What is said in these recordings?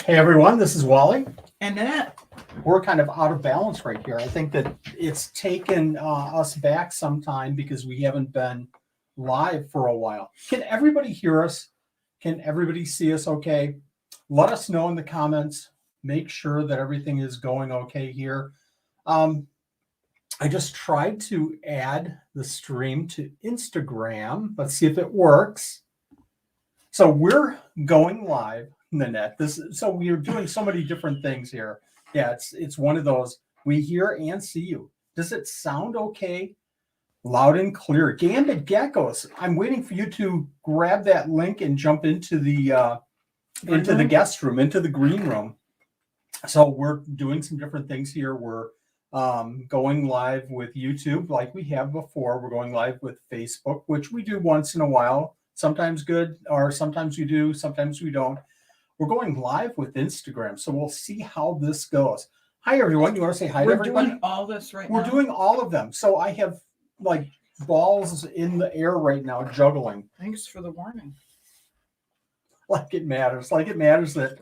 Hey everyone, this is Wally. And Annette. We're kind of out of balance right here. I think that it's taken us back some time because we haven't been live for a while. Can everybody hear us? Can everybody see us okay? Let us know in the comments. Make sure that everything is going okay here. I just tried to add the stream to Instagram. Let's see if it works. So we're going live, Nanette. So we are doing so many different things here. Yeah, it's one of those. We hear and see you. Does it sound okay? Loud and clear. Gambit Geckos. I'm waiting for you to grab that link and jump into the guest room, into the green room. So we're doing some different things here. We're going live with YouTube like we have before. We're going live with Facebook, which we do once in a while. Sometimes good, or sometimes we do, sometimes we don't. We're going live with Instagram, so we'll see how this goes. Hi, everyone. You want to say hi to everybody? We're doing all this right now. We're doing all of them. So I have like balls in the air right now juggling. Thanks for the warning. Like it matters. Like it matters that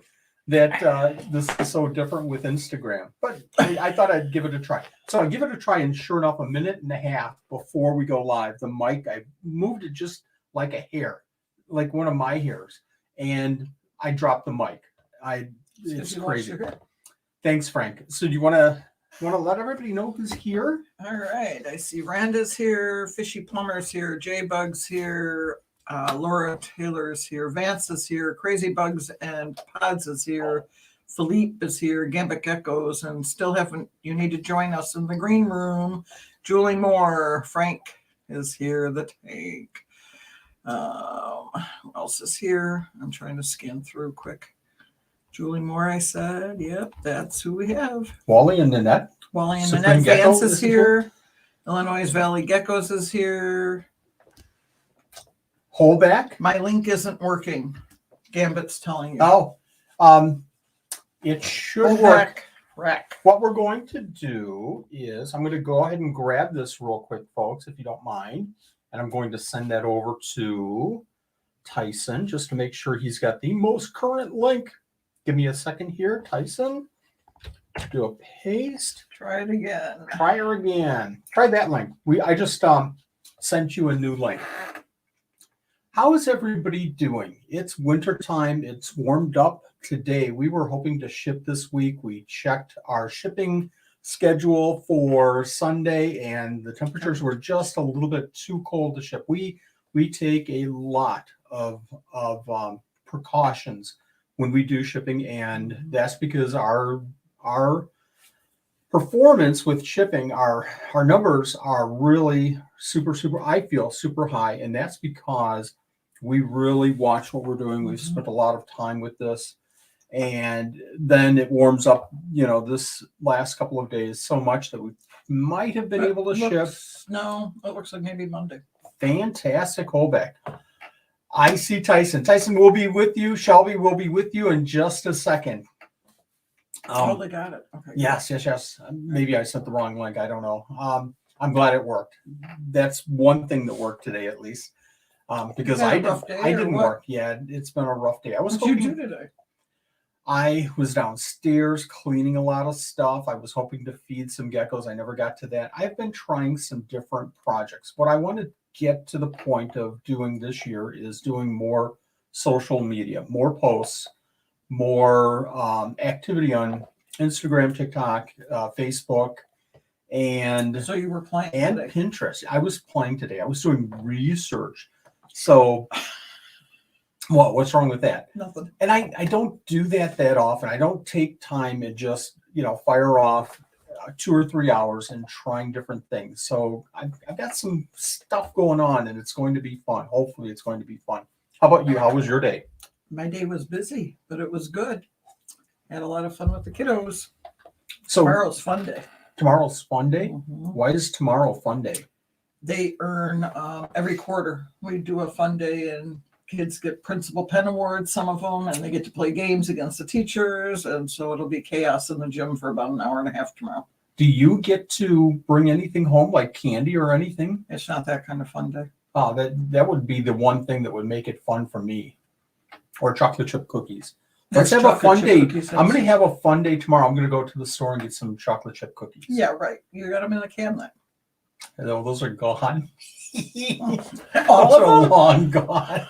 this is so different with Instagram. But I thought I'd give it a try. So I give it a try, and sure enough, a minute and a half before we go live, the mic, I moved it just like a hair, like one of my hairs, and I dropped the mic. It's crazy. Thanks, Frank. So do you want to let everybody know who's here? All right. I see Randa's here, Fishy Plumber's here, J Bug's here, Laura Taylor's here, Vance is here, Crazy Bugs and Pods is here, Philippe is here, Gambit Geckos, and you need to join us in the green room. Julie Moore, Frank is here, the tank. Who else is here? I'm trying to scan through quick. Julie Moore, I said. Yep, that's who we have. Wally and Nanette. Wally and Supreme Nanette. Gecko Vance is here. Illinois Valley Geckos is here. Holback. My link isn't working. Gambit's telling you. Oh, it should work. What we're going to do is I'm going to go ahead and grab this real quick, folks, if you don't mind. And I'm going to send that over to Tyson just to make sure he's got the most current link. Give me a second here, Tyson. Do a paste. Try it again. Try her again. Try that link. I just sent you a new link. How is everybody doing? It's wintertime. It's warmed up today. We were hoping to ship this week. We checked our shipping schedule for Sunday, and the temperatures were just a little bit too cold to ship. We take a lot of precautions when we do shipping, and that's because our performance with shipping, our numbers are really super, I feel super high, and that's because we really watch what we're doing. We've spent a lot of time with this. And then it warms up, this last couple of days so much that we might have been able to ship. No, it looks like maybe Monday. Fantastic holdback. I see Tyson. Tyson will be with you. Shelby will be with you in just a second. They got it. Okay. Yes. Maybe I sent the wrong link. I don't know. I'm glad it worked. That's one thing that worked today, at least. Because I didn't work. Yeah, it's been a rough day. What did you do today? I was downstairs cleaning a lot of stuff. I was hoping to feed some geckos. I never got to that. I've been trying some different projects. What I want to get to the point of doing this year is doing more social media, more posts, more activity on Instagram, TikTok, Facebook, and so you were playing and today. Pinterest. I was playing today. I was doing research. So what's wrong with that? Nothing. And I don't do that often. I don't take time and just, fire off 2 or 3 hours and trying different things. So I've got some stuff going on, and it's going to be fun. Hopefully it's going to be fun. How about you? How was your day? My day was busy, but it was good. Had a lot of fun with the kiddos. So tomorrow's fun day. Tomorrow's fun day? Mm-hmm. Why is tomorrow fun day? They earn every quarter. We do a fun day, and kids get principal pen awards, some of them, and they get to play games against the teachers. And so it'll be chaos in the gym for about an hour and a half tomorrow. Do you get to bring anything home, like candy or anything? It's not that kind of fun day. Oh, that would be the one thing that would make it fun for me. Or chocolate chip cookies. Let's There's have a chocolate fun chip day. cookies I'm going to downstairs. have a fun day tomorrow. I'm going to go to the store and get some chocolate chip cookies. Yeah, right. You got them in the cabinet. Those are gone. All Those of are them? long gone.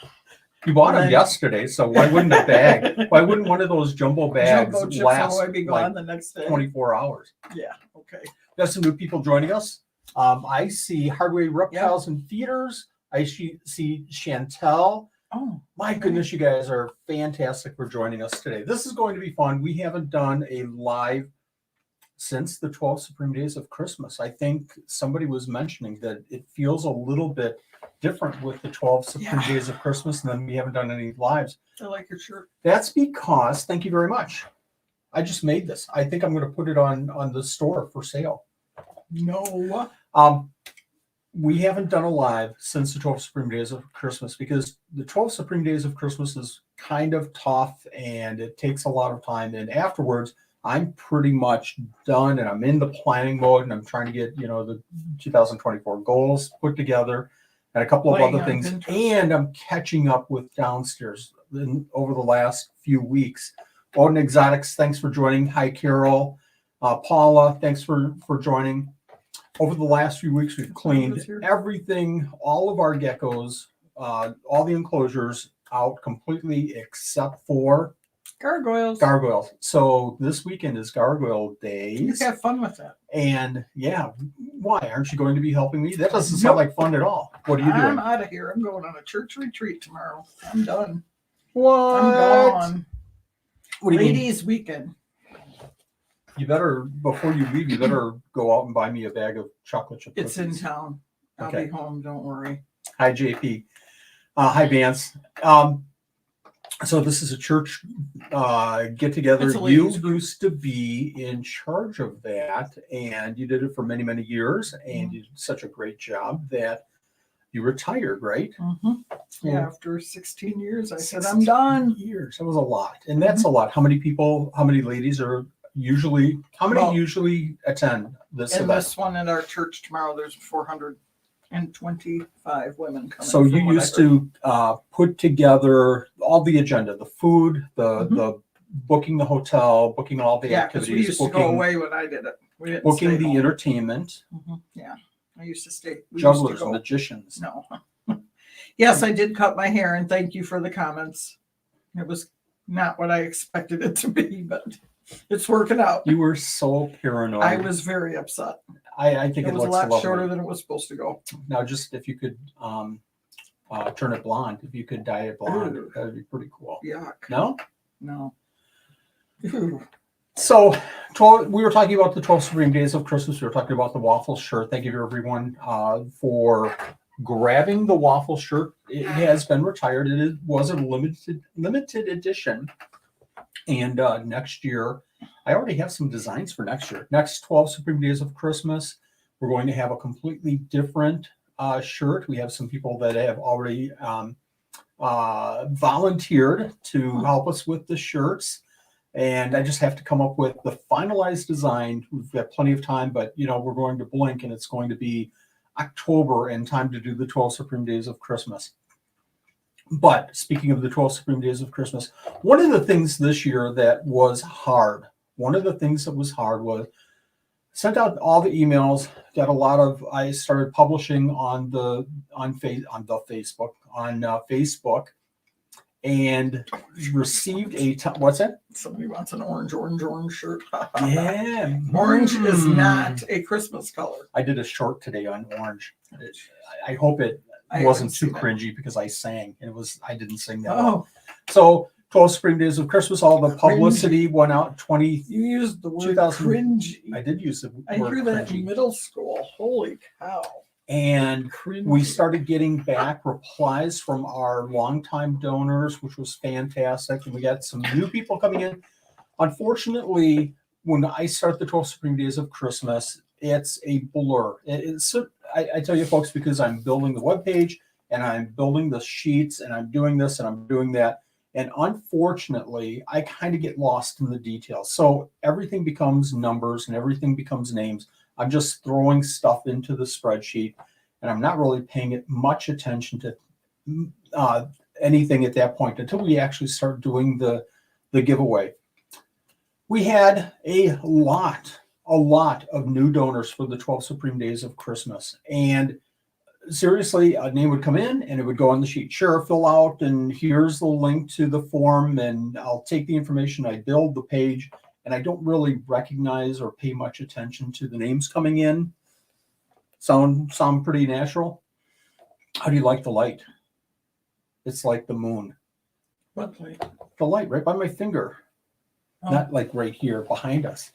You bought them Then- yesterday, so why wouldn't a bag? Why wouldn't one of those jumbo bags Jumbo chips last will be gone like the next day. 24 hours? Yeah. Okay. There's some new people joining us. I see Hardway Reptiles and Feeders. I see Chantel. Oh, My goodness, you guys are fantastic for joining us today. This is going to be fun. We haven't done a live since the 12 Supreme Days of Christmas. I think somebody was mentioning that it feels a little bit different with the 12 Supreme Days of Christmas, and then we haven't done any lives. I like your shirt. That's because, thank you very much. I just made this. I think I'm going to put it on the store for sale. No. We haven't done a live since the 12 Supreme Days of Christmas because the 12 Supreme Days of Christmas is kind of tough and it takes a lot of time. And afterwards, I'm pretty much done and I'm in the planning mode and I'm trying to get, the 2024 goals put together and a couple of Playing other on things. Pinterest. And I'm catching up with downstairs over the last few weeks. Odin Exotics, thanks for joining. Hi, Carol. Paula, thanks for joining. Over the last few weeks, we've cleaned everything, all of our geckos, all the enclosures out completely except for Gargoyles. So this weekend is Gargoyle Days. You have fun with that. And yeah, why? Aren't you going to be helping me? That doesn't sound like fun at all. What are you doing? I'm out of here. I'm going on a church retreat tomorrow. I'm done. What? I'm gone. What do you mean? Ladies' weekend. You better, before you leave, you better go out and buy me a bag of chocolate chip cookies. It's in town. I'll Okay. be home. Don't worry. Hi, JP. Hi, Vance. So this is a church get together. It's a You ladies' group. used to be in charge of that, and you did it for many, many years, and you did such a great job that you retired, right? Mm-hmm. Well, Yeah, after 16 years, I said, I'm done. Years. That was a lot, and that's a lot. How many people? How many ladies are usually? How many Well, usually attend this In event? this one at our church tomorrow, there's 425 women coming. So you from what I used heard. to put together all the agenda, the food, the booking the hotel, booking all the Yeah, because activities, we used to go away when I did it. We didn't booking stay the home. entertainment, Yeah, I used to stay. We jugglers, used to go. magicians. No. Yes, I did cut my hair, and thank you for the comments. It was not what I expected it to be, but it's working out. You were so paranoid. I was very upset. I think It it was a looks lot lovely. shorter than it was supposed to go. Now, just if you could turn it blonde, if you could dye it blonde, Ooh. that would be pretty cool. Yuck. No? No. Ooh. So, we were talking about the 12 Supreme Days of Christmas. We were talking about the waffle shirt. Thank you to everyone for grabbing the waffle shirt. It has been retired. It was a limited edition. And next year, I already have some designs for next year. Next 12 Supreme Days of Christmas, we're going to have a completely different shirt. We have some people that have already volunteered to help us with the shirts. And I just have to come up with the finalized design. We've got plenty of time, but we're going to blink and it's going to be October in time to do the 12 Supreme Days of Christmas. But speaking of the 12 Supreme Days of Christmas, one of the things this year that was hard, was sent out all the emails, got a lot of, I started publishing on Facebook, and received what's that? Somebody wants an orange shirt. Yeah. Orange is not a Christmas color. I did a short today on orange. I hope it I wasn't haven't too seen cringy because I sang. I didn't sing that. Oh, So 12 Supreme Days of Christmas, all the publicity went out. you used the word 2000 cringy. I did use the I word hear that in cringy. middle school. Holy cow. And Cringy. we started getting back replies from our longtime donors, which was fantastic. And we got some new people coming in. Unfortunately, when I start the 12 Supreme Days of Christmas, it's a blur. I tell you folks, because I'm building the webpage and I'm building the sheets and I'm doing this and I'm doing that. And unfortunately, I kind of get lost in the details. So everything becomes numbers and everything becomes names. I'm just throwing stuff into the spreadsheet and I'm not really paying much attention to anything at that point until we actually start doing the the giveaway. We had a lot of new donors for the 12 Supreme Days of Christmas. And seriously, a name would come in and it would go on the sheet. Sure, fill out, and here's the link to the form, and I'll take the information, I build the page, and I don't really recognize or pay much attention to the names coming in. Sound pretty natural? How do you like the light? It's like the moon. What light? The light right by my finger. Oh. Not like right here behind us.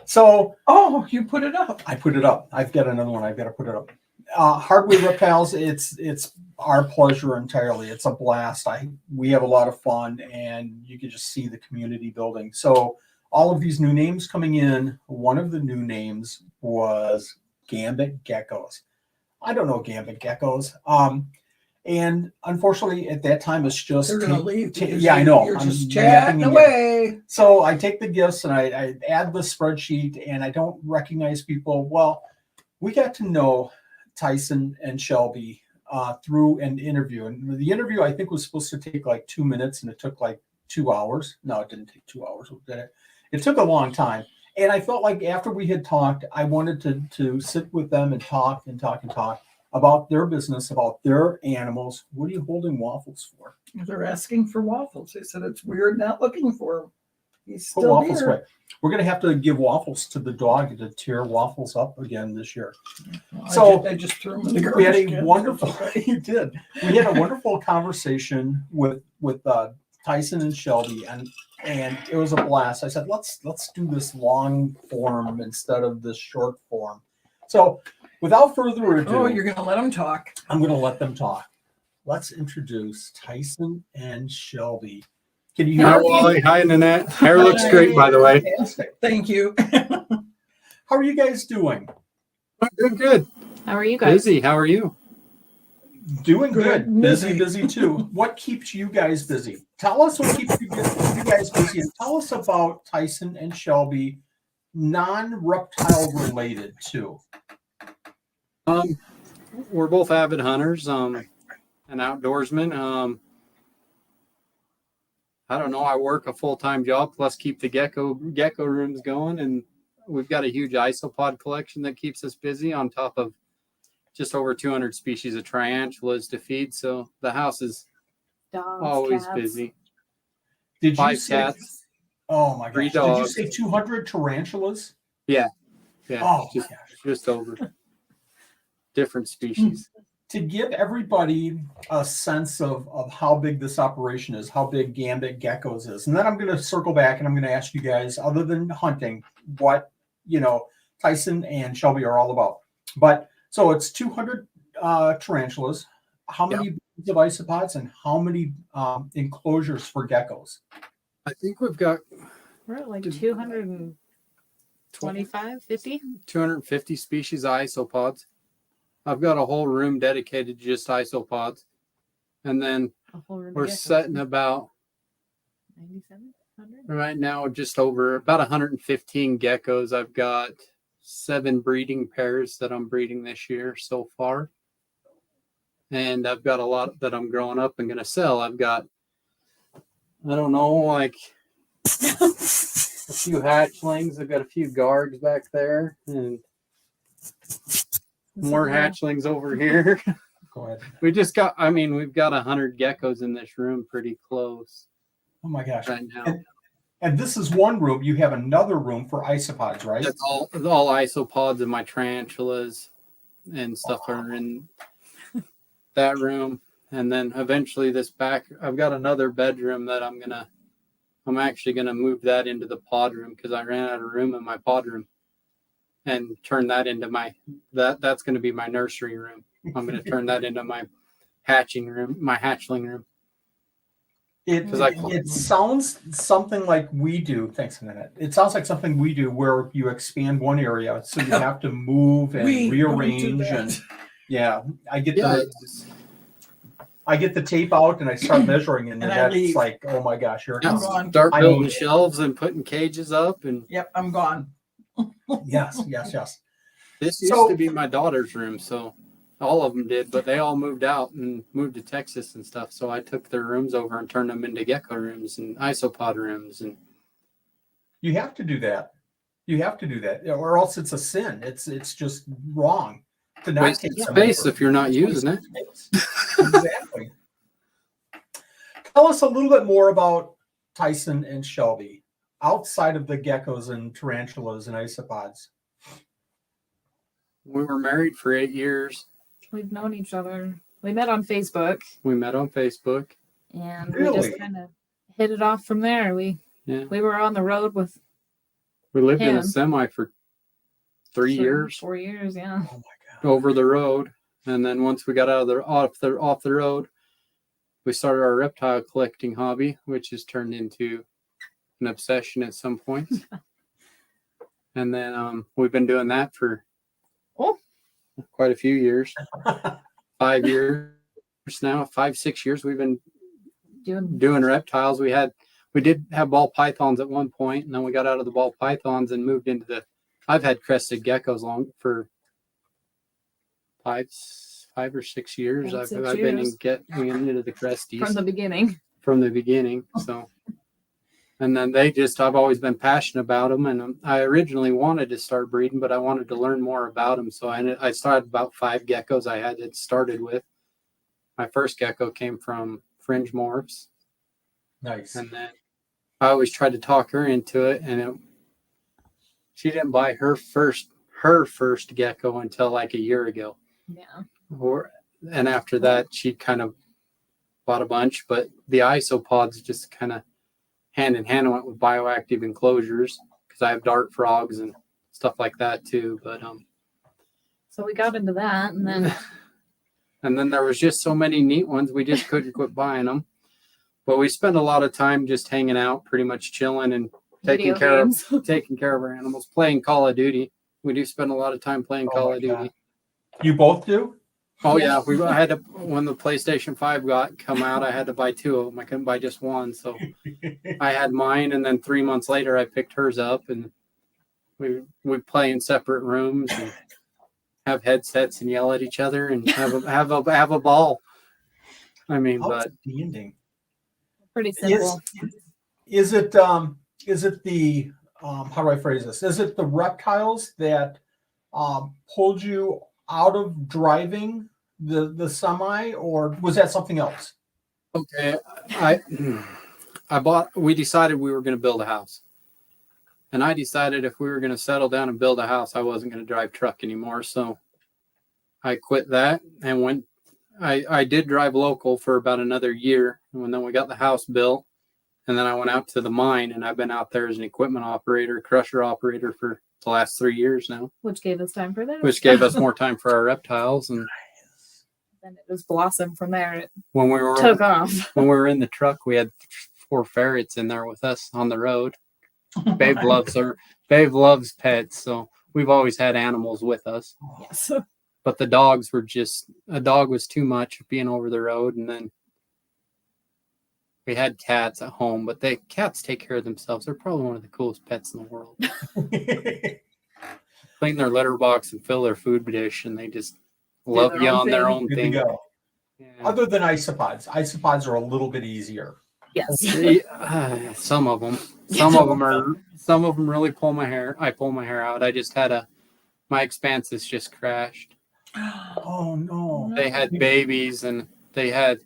So, Oh, you put it up. I put it up. I've got another one. I've got to put it up. Hardwood Reptiles, it's our pleasure entirely. It's a blast. We have a lot of fun, and you can just see the community building. So all of these new names coming in. One of the new names was Gambit Geckos. I don't know Gambit Geckos. And unfortunately, at that time, it's just They're gonna leave. yeah, I know. You're I'm just yapping chatting and away. So I take the gifts and I add the spreadsheet, and I don't recognize people. Well, we got to know Tyson and Shelby through an interview. And the interview, I think, was supposed to take like 2 minutes, and it took like 2 hours. No, it didn't take 2 hours. It took a long time. And I felt like after we had talked, I wanted to sit with them and talk about their business, about their animals. What are you holding waffles for? They're asking for waffles. They said it's weird not looking for him. He's Put still waffles here. away. We're going to have to give waffles to the dog to tear waffles up again this year. So I just threw them in the we had garbage a can. wonderful, you did. We had a wonderful conversation with Tyson and Shelby, and it was a blast. I said, let's do this long form instead of this short form. So without further ado, Oh, you're going to let them talk. I'm going to let them talk. Let's introduce Tyson and Shelby. Can you hear Hi, me? Wally. Hi, Nanette. Hair looks great, by the way. Fantastic. Thank you. How are you guys doing? Good, good. How are you guys? Busy. How are you? Doing good. Good. Busy too. What keeps you guys busy? Tell us what keeps you guys busy, and tell us about Tyson and Shelby, non-reptile related too. We're both avid hunters, and outdoorsmen. I don't know. I work a full-time job plus keep the gecko rooms going, and we've got a huge isopod collection that keeps us busy on top of just over 200 species of tarantulas to feed. So the house is Dogs, always cats. busy. Did you 5 say? cats. Oh my 3 gosh! Did you dogs. say 200 tarantulas? Yeah. Oh my just, gosh! just over different species. To give everybody a sense of how big this operation is, how big Gambit Geckos is, and then I'm going to circle back and I'm going to ask you guys, other than hunting, what Tyson and Shelby are all about. But so it's 200 tarantulas. How many breeds of isopods and how many enclosures for geckos? I think we've got We're at like 225, 50. 250 species of isopods. I've got a whole room dedicated to just isopods. And then A whole room of we're geckos. setting about 9,700. right now just over about 115 geckos. I've got 7 breeding pairs that I'm breeding this year so far. And I've got a lot that I'm growing up and going to sell. I've got, I don't know, like a few hatchlings. I've got a few guards back there and more hatchlings over here. Go ahead. We've got 100 geckos in this room pretty close Oh my gosh! right now. And this is one room. You have another room for isopods, right? That's all isopods and my tarantulas and stuff are in that room. And then eventually this back, I've got another bedroom that I'm actually gonna move that into the pod room because I ran out of room in my pod room and turn that into that's gonna be my nursery room. I'm gonna turn that into my hatchling room. It sounds something like we do. Thanks a minute. It sounds like something we do where you expand one area, so you have to move and We don't do rearrange. that. And yeah, I get Yeah, the tape out and I start measuring, and And I that's leave. like, oh my gosh, here it yeah, comes. gone. start I building mean- shelves and putting cages up. And Yep, I'm gone. Yes. this So- used to be my daughter's room, so all of them did, but they all moved out and moved to Texas and stuff. So I took their rooms over and turned them into gecko rooms and isopod rooms. And You have to do that. You have to do that, or else it's a sin. It's just wrong to not waste take some space effort. if you're not It's using it. wasting space. Exactly. Tell us a little bit more about Tyson and Shelby outside of the geckos and tarantulas and isopods. We were married for 8 years. We've known each other. We met on Facebook, We met on Facebook. and we Really? just kind of hit it off from there. We were on the road with We lived in a Him. semi for 3 years 4 years. Yeah. Oh my God. over the road. And then once we got out of the off the road, we started our reptile collecting hobby, which has turned into an obsession at some point. And then we've been doing that for quite a few years. 5 years now, 5-6 years we've been doing reptiles. We did have ball pythons at one point, and then we got out of the ball pythons and moved into I've had crested geckos for 5 or 6 years. 5, 6 I've been years. getting into the cresties From the beginning. from the beginning. So, and then I've always been passionate about them. And I originally wanted to start breeding, but I wanted to learn more about them. So I started about 5 geckos I had it started with. My first gecko came from Fringe Morphs. Nice. And then I always tried to talk her into it. And she didn't buy her first gecko until like a year ago. Yeah. And after that, she kind of bought a bunch, but the isopods just kind of hand in hand went with bioactive enclosures because I have dart frogs and stuff like that too. But So we got into that, and then and then there was just so many neat ones we just couldn't quit buying them. But we spent a lot of time just hanging out, pretty much chilling and taking video care games. of our animals, playing Call of Duty. We do spend a lot of time playing Oh Call my of Duty. God. You both do? Oh Yeah. yeah, I had to when the PlayStation 5 come out, I had to buy 2 of them. I couldn't buy just one, so I had mine, and then 3 months later, I picked hers up, and we play in separate rooms and have headsets and yell at each other and have a ball. I mean, but Outstanding. Pretty simple. Is it the how do I phrase this? Is it the reptiles that pulled you out of driving the semi, or was that something else? okay, we decided we were going to build a house. And I decided if we were going to settle down and build a house, I wasn't going to drive truck anymore. So I quit that and I did drive local for about another year. And then we got the house built. And then I went out to the mine, and I've been out there as an equipment operator, crusher operator for the last 3 years now, Which gave us time for that. which gave us more time for our reptiles. And Then it just blossomed from there. It when we were took off. when we were in the truck, we had 4 ferrets in there with us on the road. Babe loves pets, so we've always had animals with us. Yes. But the dogs were a dog was too much being over the road, and then we had cats at home, but cats take care of themselves. They're probably one of the coolest pets in the world. Clean their litter box and fill their food dish, and they just love their you own on their thing. own Good to thing. go. Yeah. Other than isopods. Isopods are a little bit easier. Yes. Some of them. Some of them really pull my hair. I pull my hair out. I just had my expanses just crashed. Oh no. They had babies, and they had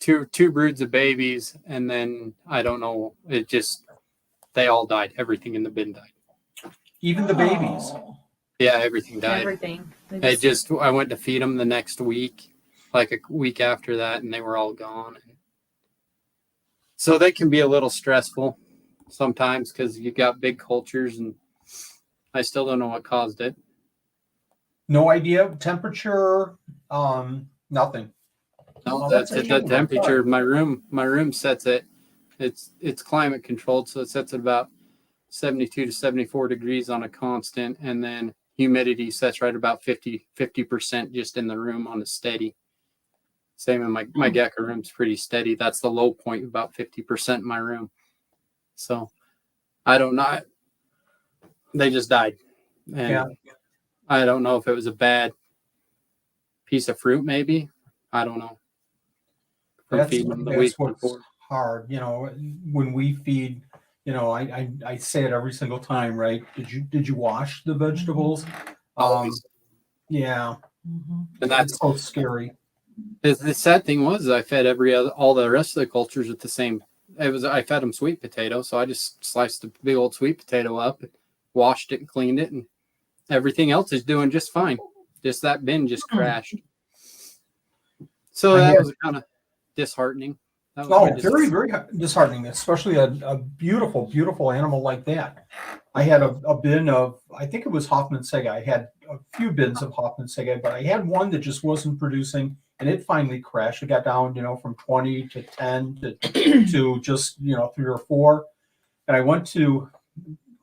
two broods of babies, and then I don't know. They all died. Everything in the bin died. Even the babies. Oh. Yeah, everything died. Everything. I went to feed them the next week, like a week after that, and they were all gone. So they can be a little stressful sometimes because you got big cultures, and I still don't know what caused it. No idea. Temperature. Nothing. No, Oh, that's that's it. a The shame. temperature. My room sets it. It's climate controlled, so it sets at about 72 to 74 degrees on a constant, and then humidity sets right about 50% just in the room on a steady. Same in my gecko room's pretty steady. That's the low point, about 50% in my room. So I don't know. They just died. And Yeah. I don't know if it was a bad piece of fruit, maybe. I don't know. From feeding them the week what's before. hard. When we feed, I say it every single time, right? Did you wash the vegetables? Always. Yeah, Mhm. And that's so scary. the sad thing was I fed all the rest of the cultures with the same. I fed them sweet potato, so I just sliced a big old sweet potato up, washed it, and cleaned it, and everything else is doing just fine. Just that bin just crashed. So that was kind of disheartening. That was Very, very disheartening, especially a beautiful, beautiful animal like that. I had a bin of, I think it was Hoffman Sega. I had a few bins of Hoffman Sega, but I had one that just wasn't producing, and it finally crashed. It got down, from 20 to 10 to just, 3 or 4. And I went to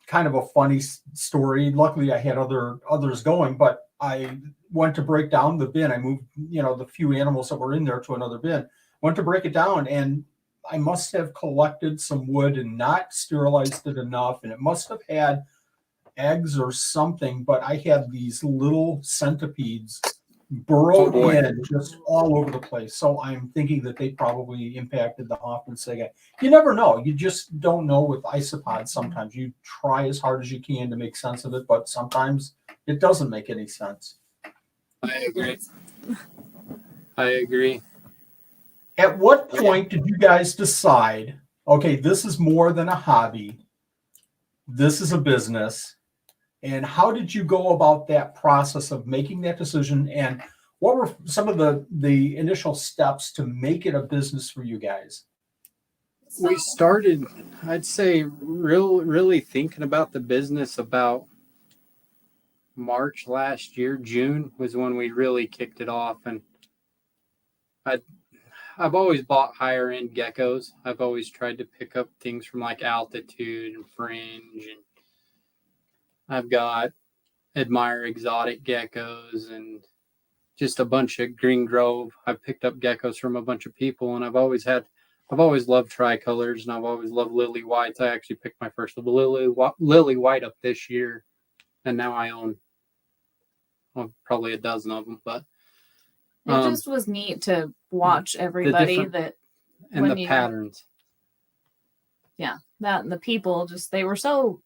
kind of a funny story. Luckily, I had others going, but I went to break down the bin. I moved, the few animals that were in there to another bin. Went to break it down, and I must have collected some wood and not sterilized it enough, and it must have had eggs or something. But I had these little centipedes burrowed in just all over the place. So I'm thinking that they probably impacted the Hoffman Sega. You never know. You just don't know with isopods. Sometimes you try as hard as you can to make sense of it, but sometimes it doesn't make any sense. I agree. At what point did you guys decide, okay, this is more than a hobby, this is a business, and how did you go about that process of making that decision, and what were some of the initial steps to make it a business for you guys? We started, I'd say, really thinking about the business about March last year. June was when we really kicked it off, and I've always bought higher end geckos. I've always tried to pick up things from like Altitude and Fringe, and I've got Admire exotic geckos and just a bunch of Green Grove. I've picked up geckos from a bunch of people, and I've always loved tricolors, and I've always loved lily whites. I actually picked my first lily white up this year, and now I own probably a dozen of them. But it just was neat to watch everybody and the patterns. Yeah, that and the people they were so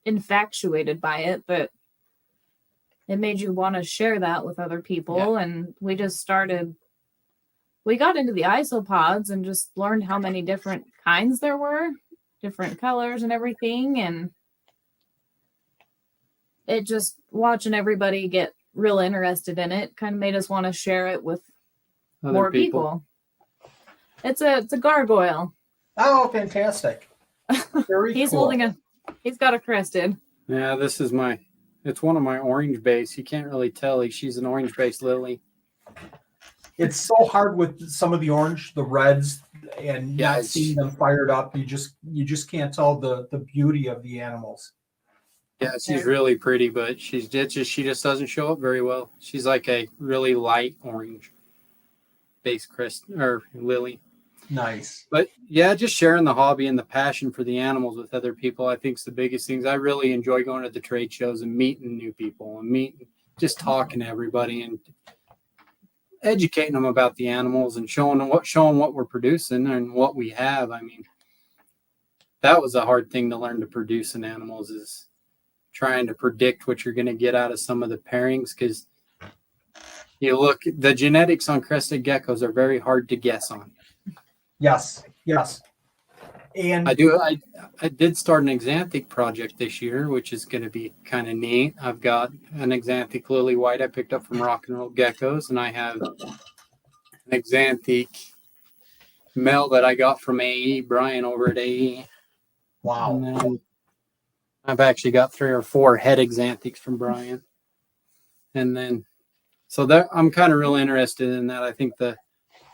infatuated by it that it made you want to share that with other people. Yeah. And we got into the isopods and just learned how many different kinds there were, different colors and everything. And it just watching everybody get real interested in it kind of made us want to share it with more people. It's a gargoyle. Oh, fantastic. Very cool. He's got a crested. Yeah, it's one of my orange base. You can't really tell. She's an orange base lily. It's so hard with some of the reds, and not seeing them fired up. You just can't tell the beauty of the animals. Yeah, she's really pretty, but she just doesn't show up very well. She's like a really light orange base crest or lily. Nice. But yeah, just sharing the hobby and the passion for the animals with other people, I think is the biggest things. I really enjoy going to the trade shows and meeting new people and just talking to everybody and educating them about the animals and showing what we're producing and what we have. I mean, that was a hard thing to learn to produce in animals, is trying to predict what you're going to get out of some of the pairings, because the genetics on crested geckos are very hard to guess on. Yes. And I did start an xanthic project this year, which is going to be kind of neat. I've got an xanthic lily white I picked up from Rock and Roll Geckos, and I have an xanthic male that I got from AE, Brian over at AE. Wow. And then I've actually got 3 or 4 head xanthics from Brian. And then, so that I'm kind of real interested in that. I think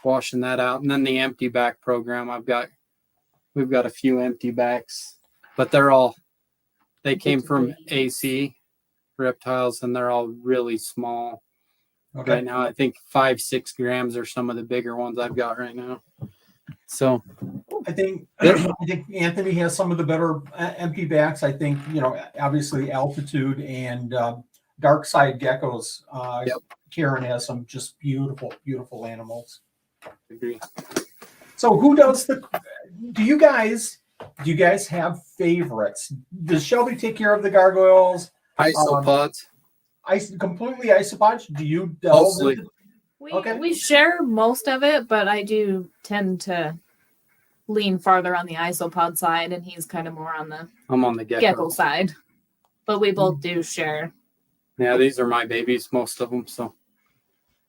washing that out, and then the empty back program. We've got a few empty backs, but they came from AC reptiles, and they're all really small. Okay. Right now, I think 5-6 grams are some of the bigger ones I've got right now. So I think Anthony has some of the better empty backs. I think, obviously Altitude and Dark Side Geckos Karen has some just beautiful animals. Agree. So who does do you guys have favorites? Does Shelby take care of the gargoyles? Isopods. Completely isopods? Do you delve Mostly. into? We share most of it, but I do tend to lean farther on the isopod side, and he's kind of more on the I'm on the gecko side. But we both do share. Yeah, these are my babies, most of them. So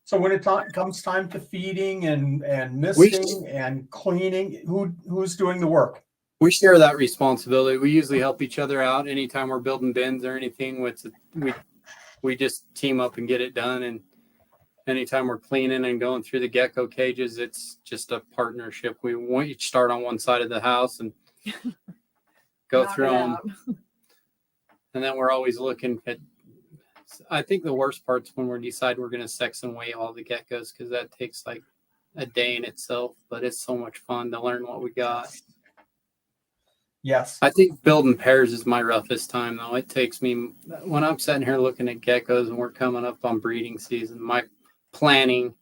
So when it comes time to feeding and misting and cleaning, who's doing the work? we share that responsibility. We usually help each other out anytime we're building bins or anything. We just team up and get it done. And anytime we're cleaning and going through the gecko cages, it's just a partnership. We each start on one side of the house and go through them. And then we're always looking at, I think the worst part's when we decide we're going to sex and weigh all the geckos, because that takes like a day in itself, but it's so much fun to learn what we got. Yes. I think building pairs is my roughest time, though. It takes me, when I'm sitting here looking at geckos and we're coming up on breeding season, my planning,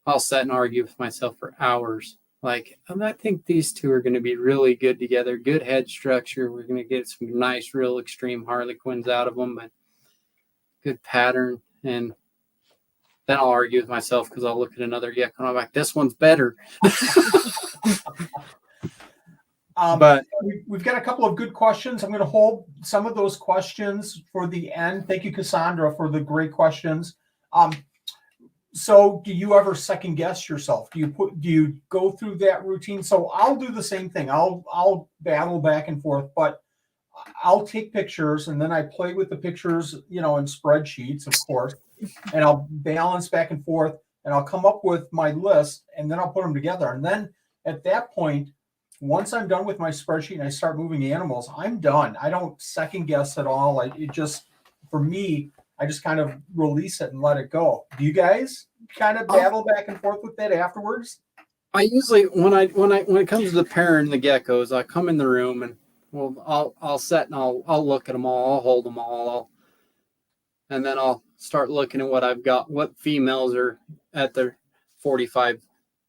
I'll sit and argue with myself for hours. Like, I think these two are going to be really good together. Good head structure. We're going to get some nice, real extreme harlequins out of them, but good pattern. And then I'll argue with myself because I'll look at another gecko and I'm like, this one's better. But we've got a couple of good questions. I'm going to hold some of those questions for the end. Thank you, Cassandra, for the great questions. So do you ever second guess yourself? Do you go through that routine? So I'll do the same thing. I'll battle back and forth, but I'll take pictures and then I play with the pictures, in spreadsheets, of course, and I'll balance back and forth and I'll come up with my list and then I'll put them together. And then at that point, once I'm done with my spreadsheet and I start moving animals, I'm done. I don't second guess at all. For me, I just kind of release it and let it go. Do you guys kind of battle back and forth with that afterwards? I usually, when it comes to the pairing the geckos, I come in the room and I'll sit and I'll look at them all, I'll hold them all, and then I'll start looking at what I've got, what females are at their 45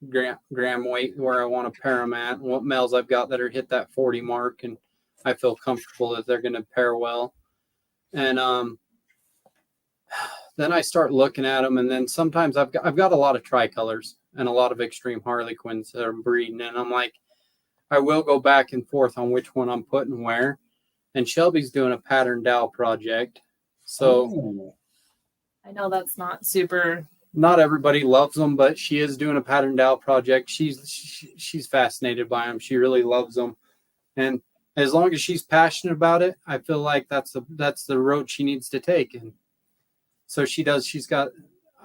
gram weight where I want to pair them at, and what males I've got that are hit that 40 mark, and I feel comfortable that they're going to pair well. And then I start looking at them, and then sometimes I've got a lot of tricolors and a lot of extreme harlequins that are breeding, and I'm like, I will go back and forth on which one I'm putting where. And Shelby's doing a pattern dowel project, so I know that's not super. Not everybody loves them, but she is doing a pattern dowel project. She's fascinated by them. She really loves them, and as long as she's passionate about it, I feel like that's the road she needs to take. And so she does.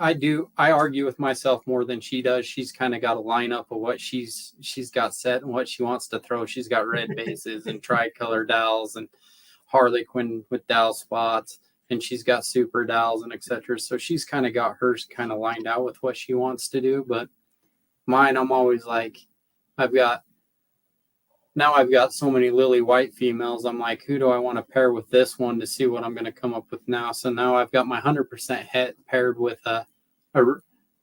I argue with myself more than she does. She's kind of got a lineup of what she's got set and what she wants to throw. She's got red bases and tricolor dowels and harlequin with dowel spots, and she's got super dowels and etc. So she's kind of got hers kind of lined out with what she wants to do. But mine, I'm always like, I've got so many lily white females. I'm like, who do I want to pair with this one to see what I'm going to come up with now? So now I've got my 100% het paired with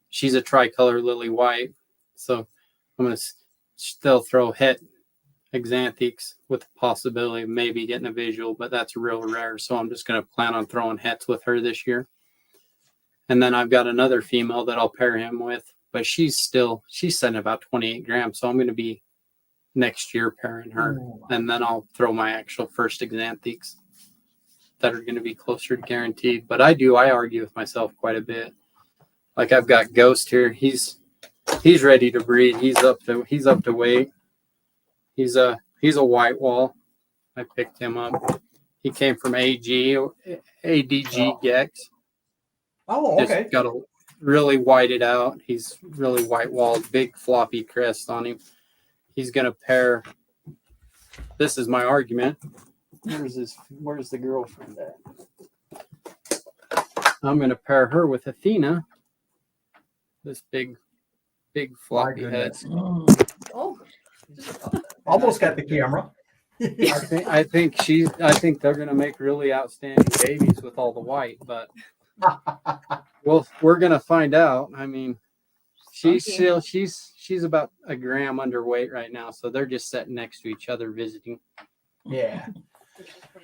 she's a tricolor lily white. So I'm going to still throw het exanthics with the possibility of maybe getting a visual, but that's real rare. So I'm just going to plan on throwing hets with her this year. And then I've got another female that I'll pair him with, but she's setting about 28 grams. So I'm going to be next year pairing her, and then I'll throw my actual first exanthics that are going to be closer to guaranteed. But I argue with myself quite a bit. Like I've got Ghost here. He's ready to breed. He's up to weight. He's a white wall. I picked him up. He came from ADG Geckos. Oh, okay. Just got to really whited out. He's really white walled, big floppy crest on him. He's going to pair. This is my argument. Where's the girlfriend at? I'm going to pair her with Athena. This big floppy head. Oh, Almost got the camera. I think they're going to make really outstanding babies with all the white, but Well, we're gonna find out. I mean, she's Okay. still she's about a gram underweight right now, so they're just sitting next to each other visiting. Yeah.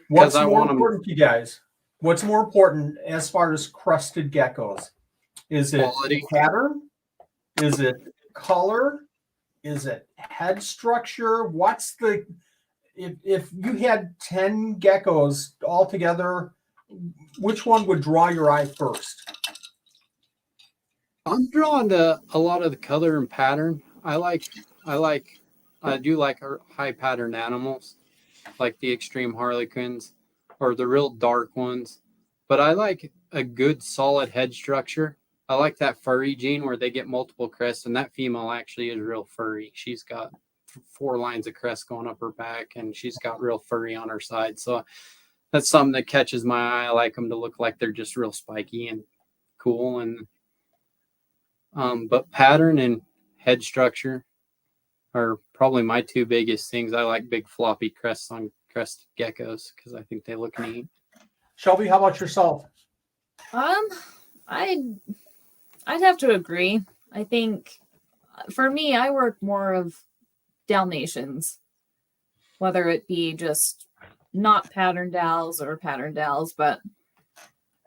What's I more want 'em- important to you guys? What's more important as far as crested geckos? Is it Quality. pattern? Is it color? Is it head structure? What's the if you had 10 geckos all together, which one would draw your eye first? I'm drawn to a lot of the color and pattern. I do like high patterned animals, like the extreme harlequins or the real dark ones. But I like a good solid head structure. I like that furry gene where they get multiple crests, and that female actually is real furry. She's got 4 lines of crest going up her back, and she's got real furry on her side. So that's something that catches my eye. I like them to look like they're just real spiky and cool. And but pattern and head structure are probably my 2 biggest things. I like big floppy crests on crested geckos because I think they look neat. Shelby, how about yourself? I'd have to agree. I think for me, I work more of Dalmatians, whether it be just not patterned dals or patterned dals, but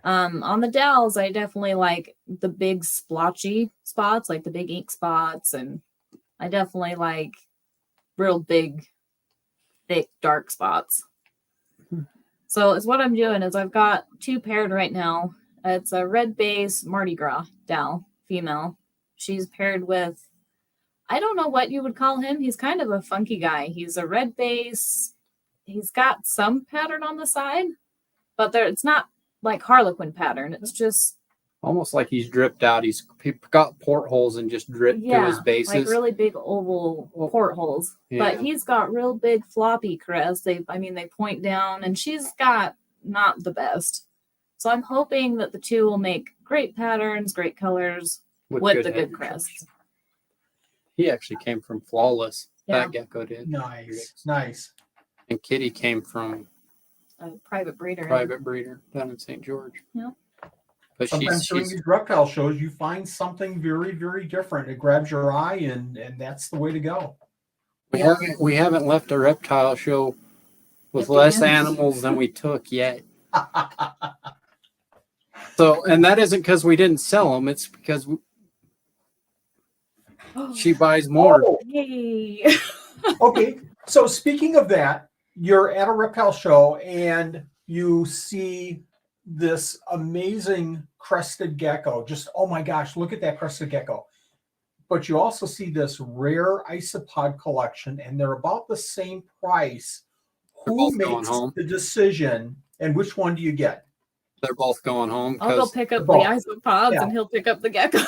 on the dals, I definitely like the big splotchy spots, like the big ink spots, and I definitely like real big, thick, dark spots. So it's what I'm doing is I've got 2 paired right now. It's a red base Mardi Gras dal female. She's paired with, I don't know what you would call him. He's kind of a funky guy. He's a red base. He's got some pattern on the side, but it's not like harlequin pattern. It's just Almost like he's dripped out. He's got portholes and just dripped to his bases. like really big oval portholes. But he's got real big floppy crests. They point down, and she's got not the best. So I'm hoping that the 2 will make great patterns, great colors with the good crests. He actually came from Flawless. Yeah. That gecko did. Nice. And Kitty came from A private breeder. down in St. George. Yeah. But sometimes during these reptile shows, you find something very, very different. It grabs your eye, and that's the way to go. We haven't left a reptile show with less animals than we took yet. So, and that isn't because we didn't sell them. It's because she buys more. Oh. Yay. Okay, so speaking of that, you're at a reptile show and you see this amazing crested gecko. Just, oh my gosh, look at that crested gecko. But you also see this rare isopod collection, and they're about the same price. Who makes the decision, and which one do you get? They're both going home. I'll go pick up the isopods, and he'll pick up the gecko.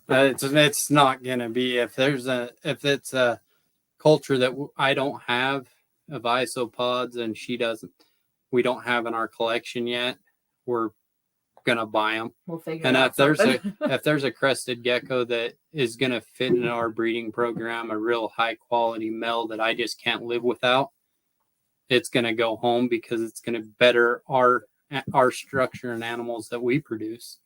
It's not gonna be if it's a culture that I don't have of isopods and she doesn't. We don't have in our collection yet. We're gonna buy them. We'll figure. And out if there's a crested gecko that is gonna fit in our breeding program, a real high quality male that I just can't live without, it's gonna go home because it's gonna better our structure and animals that we produce.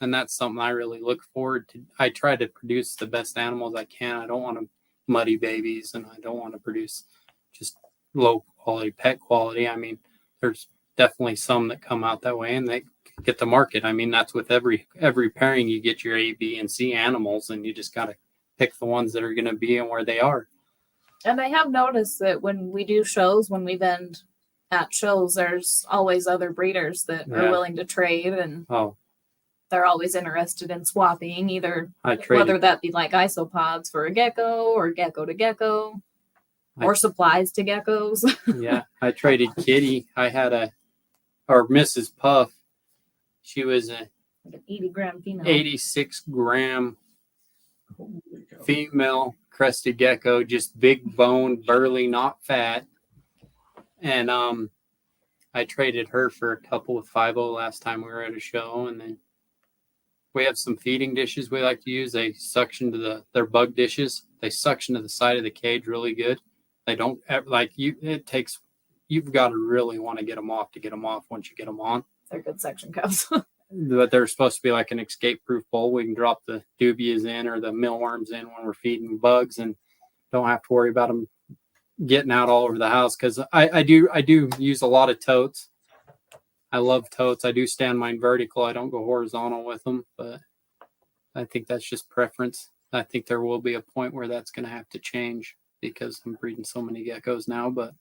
And that's something I really look forward to. I try to produce the best animals I can. I don't want to muddy babies, and I don't want to produce just low quality pet quality. I mean, there's definitely some that come out that way and they get the market. I mean, that's with every pairing. You get your A, B, and C animals, and you just got to pick the ones that are going to be and where they are. And I have noticed that when we do shows, when we vend at shows, there's always other breeders that are willing to trade, and they're always interested in swapping either, whether that be like isopods for a gecko or gecko to gecko or supplies to geckos. Yeah, I traded Kitty. I had Mrs. Puff. She was like an 80-gram female. 86-gram female crested gecko, just big bone, burly, not fat. And I traded her for a couple with 5.0 last time we were at a show. And then we have some feeding dishes we like to use. They suction to their bug dishes. They suction to the side of the cage really good. They don't you've got to really want to get them off once you get them on. They're good suction cups. but they're supposed to be like an escape-proof bowl. We can drop the dubias in or the mealworms in when we're feeding bugs, and don't have to worry about them getting out all over the house. Because I do use a lot of totes. I love totes. I do stand mine vertical. I don't go horizontal with them, but I think that's just preference. I think there will be a point where that's going to have to change because I'm breeding so many geckos now. But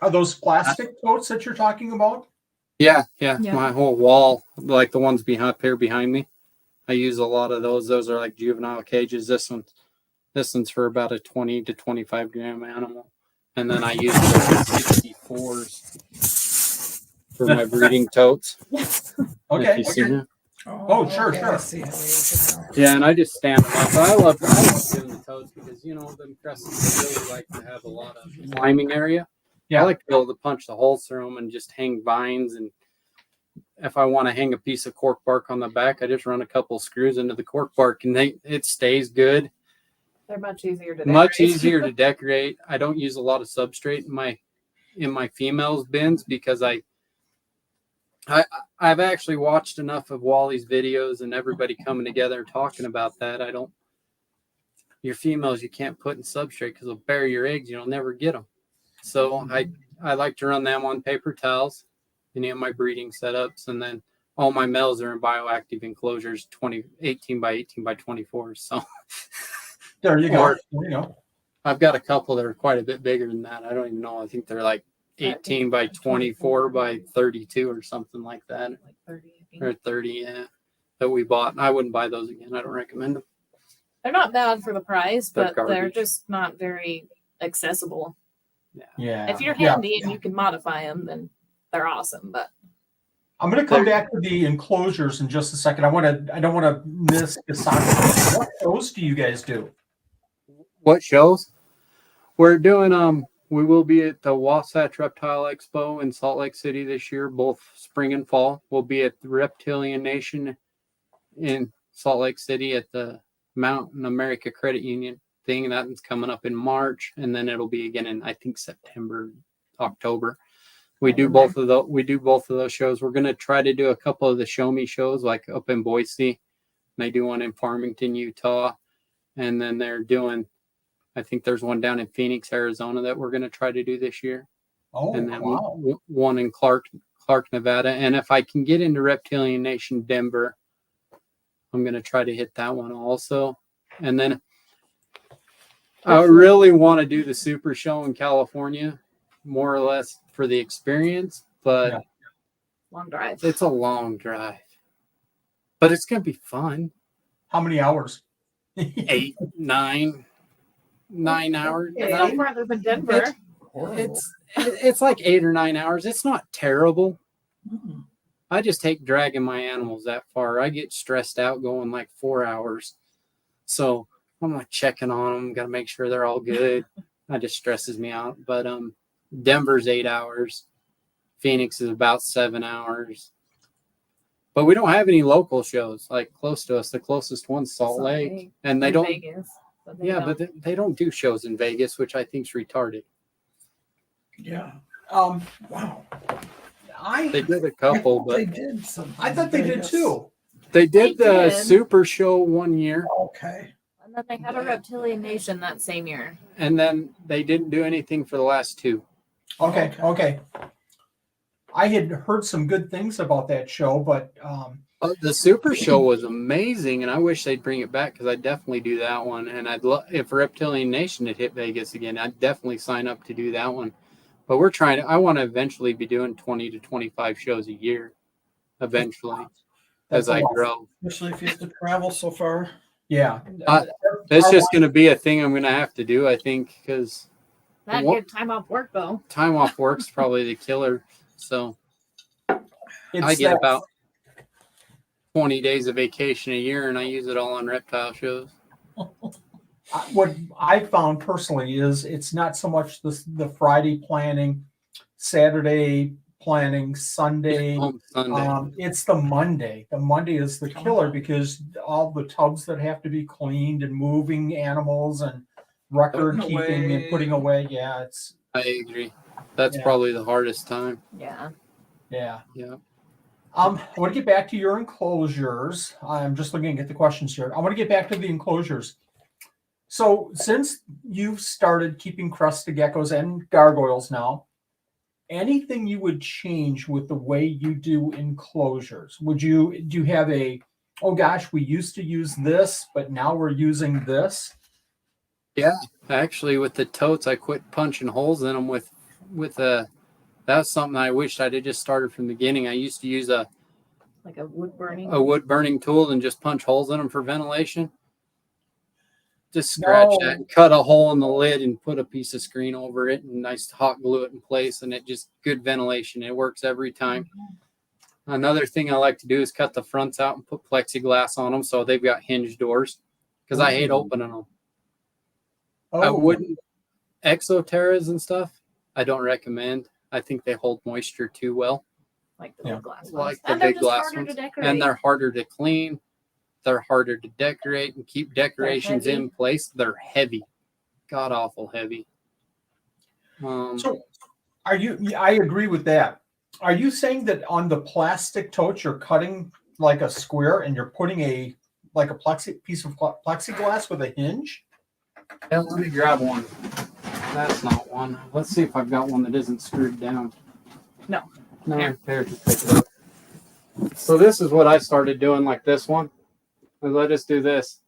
Are those plastic totes that you're talking about? yeah, Yeah. my whole wall, like the ones behind me, I use a lot of those. Those are like juvenile cages. This one's for about a 20 to 25 gram animal, and then I use the 64s for my breeding totes. Okay. If you see them. Oh, sure, okay, sure. I see how you use it now. Yeah, and I just stamp them up. I love doing the totes because them crescents really like to have a lot of climbing area. Yeah. I like to be able to punch the holes through them and just hang vines. And if I want to hang a piece of cork bark on the back, I just run a couple screws into the cork bark, and it stays good. They're much easier to Much decorate. easier to decorate. I don't use a lot of substrate in my females bins because I've actually watched enough of Wally's videos and everybody coming together and talking about that. Your females you can't put in substrate because they'll bury your eggs. You'll never get them. So I like to run them on paper towels, any of my breeding setups, and then all my males are in bioactive enclosures, 18 by 18 by 24. So There you go. Or- There you go. I've got a couple that are quite a bit bigger than that. I don't even know. I think they're like 18 by 24 by 32 or something like that. Like 30, I think. Or 30, yeah, that we bought. I wouldn't buy those again. I don't recommend them. They're not bad for the price, They're but they're garbage. just not very accessible. Yeah. If you're Yeah. handy and you can modify them, then they're awesome. But I'm going to come back to the enclosures in just a second. I don't want to miss Kasaka. What shows do you guys do? What shows? We're doing we will be at the Wasatch Reptile Expo in Salt Lake City this year, both spring and fall. We'll be at the Reptilian Nation in Salt Lake City at the Mountain America Credit Union thing. That's coming up in March, and then it'll be again in I think September, October. We do both of those shows. We're gonna try to do a couple of the show me shows like up in Boise. They do one in Farmington, Utah, and then they're doing I think there's one down in Phoenix, Arizona that we're going to try to do this year. Oh, And then wow. one in Clark, Nevada. And if I can get into Reptilian Nation Denver, I'm going to try to hit that one also. And then I really want to do the Super Show in California, more or less for the experience, but Yeah. long drive. it's a long drive. But it's going to be fun. How many hours? 8, 9 hours. It's no farther than Denver. It's like 8 or 9 hours. It's not terrible. Mm. I just hate dragging my animals that far. I get stressed out going like 4 hours. So I'm like checking on them. Got to make sure they're all good. That just stresses me out. But Denver's 8 hours. Phoenix is about 7 hours. But we don't have any local shows like close to us. The closest one's Salt Lake. And they in don't. Vegas, but they Yeah, don't. but they don't do shows in Vegas, which I think's retarded. Yeah. Um, Wow. They did a couple, They but did some. I thought they did too. they did They the did. Super Show one year, Okay. And then they had a Reptilian Nation that same year. and then they didn't do anything for the last two. Okay. I had heard some good things about that show, but The Super Show was amazing, and I wish they'd bring it back because I'd definitely do that one. And I'd love if Reptilian Nation had hit Vegas again, I'd definitely sign up to do that one. But we're trying to. I want to eventually be doing 20 to 25 shows a year, eventually, that's as I a lot. grow. Especially if you have to travel so far. Yeah. That's Our just going to be a thing I'm going to have to do, I think, because That'd What- get time off work though. time off work's probably the killer. So it's I get that- about 20 days of vacation a year, and I use it all on reptile shows. what I found personally is it's not so much the Friday planning, Saturday planning, Sunday. Home Sunday. It's the Monday. The Monday is the killer because all the tubs that have to be cleaned and moving animals and record Putting keeping and away. putting away. Yeah, I agree. That's Yeah. probably the hardest time. Yeah. yeah. Yeah. I want to get back to your enclosures. I'm just looking at the questions here. I want to get back to the enclosures. So since you've started keeping crested geckos and gargoyles now, anything you would change with the way you do enclosures? Do you have oh gosh, we used to use this, but now we're using this? Yeah, actually, with the totes, I quit punching holes in them with a. That's something I wished I'd have just started from the beginning. I used to use a wood burning. wood burning tool and just punch holes in them for ventilation. Just scratch that and cut a hole in the lid and put a piece of screen over it and nice hot glue it in place, and it just good ventilation. It works every time. Another thing I like to do is cut the fronts out and put plexiglass on them so they've got hinge doors because I hate opening them. I wouldn't. Exoterras and stuff, I don't recommend. I think they hold moisture too well. Like the big glass ones. Like the And they're big just glass harder ones. to decorate. And they're harder to clean. They're harder to decorate and keep decorations in place. They're heavy. God awful heavy. So I agree with that. Are you saying that on the plastic totes you're cutting like a square and you're putting piece of plexiglass with a hinge? Yeah, let me grab one. That's not one. Let's see if I've got one that isn't screwed down. No. No, there, just pick it up. So this is what I started doing, like this one. And I just do this.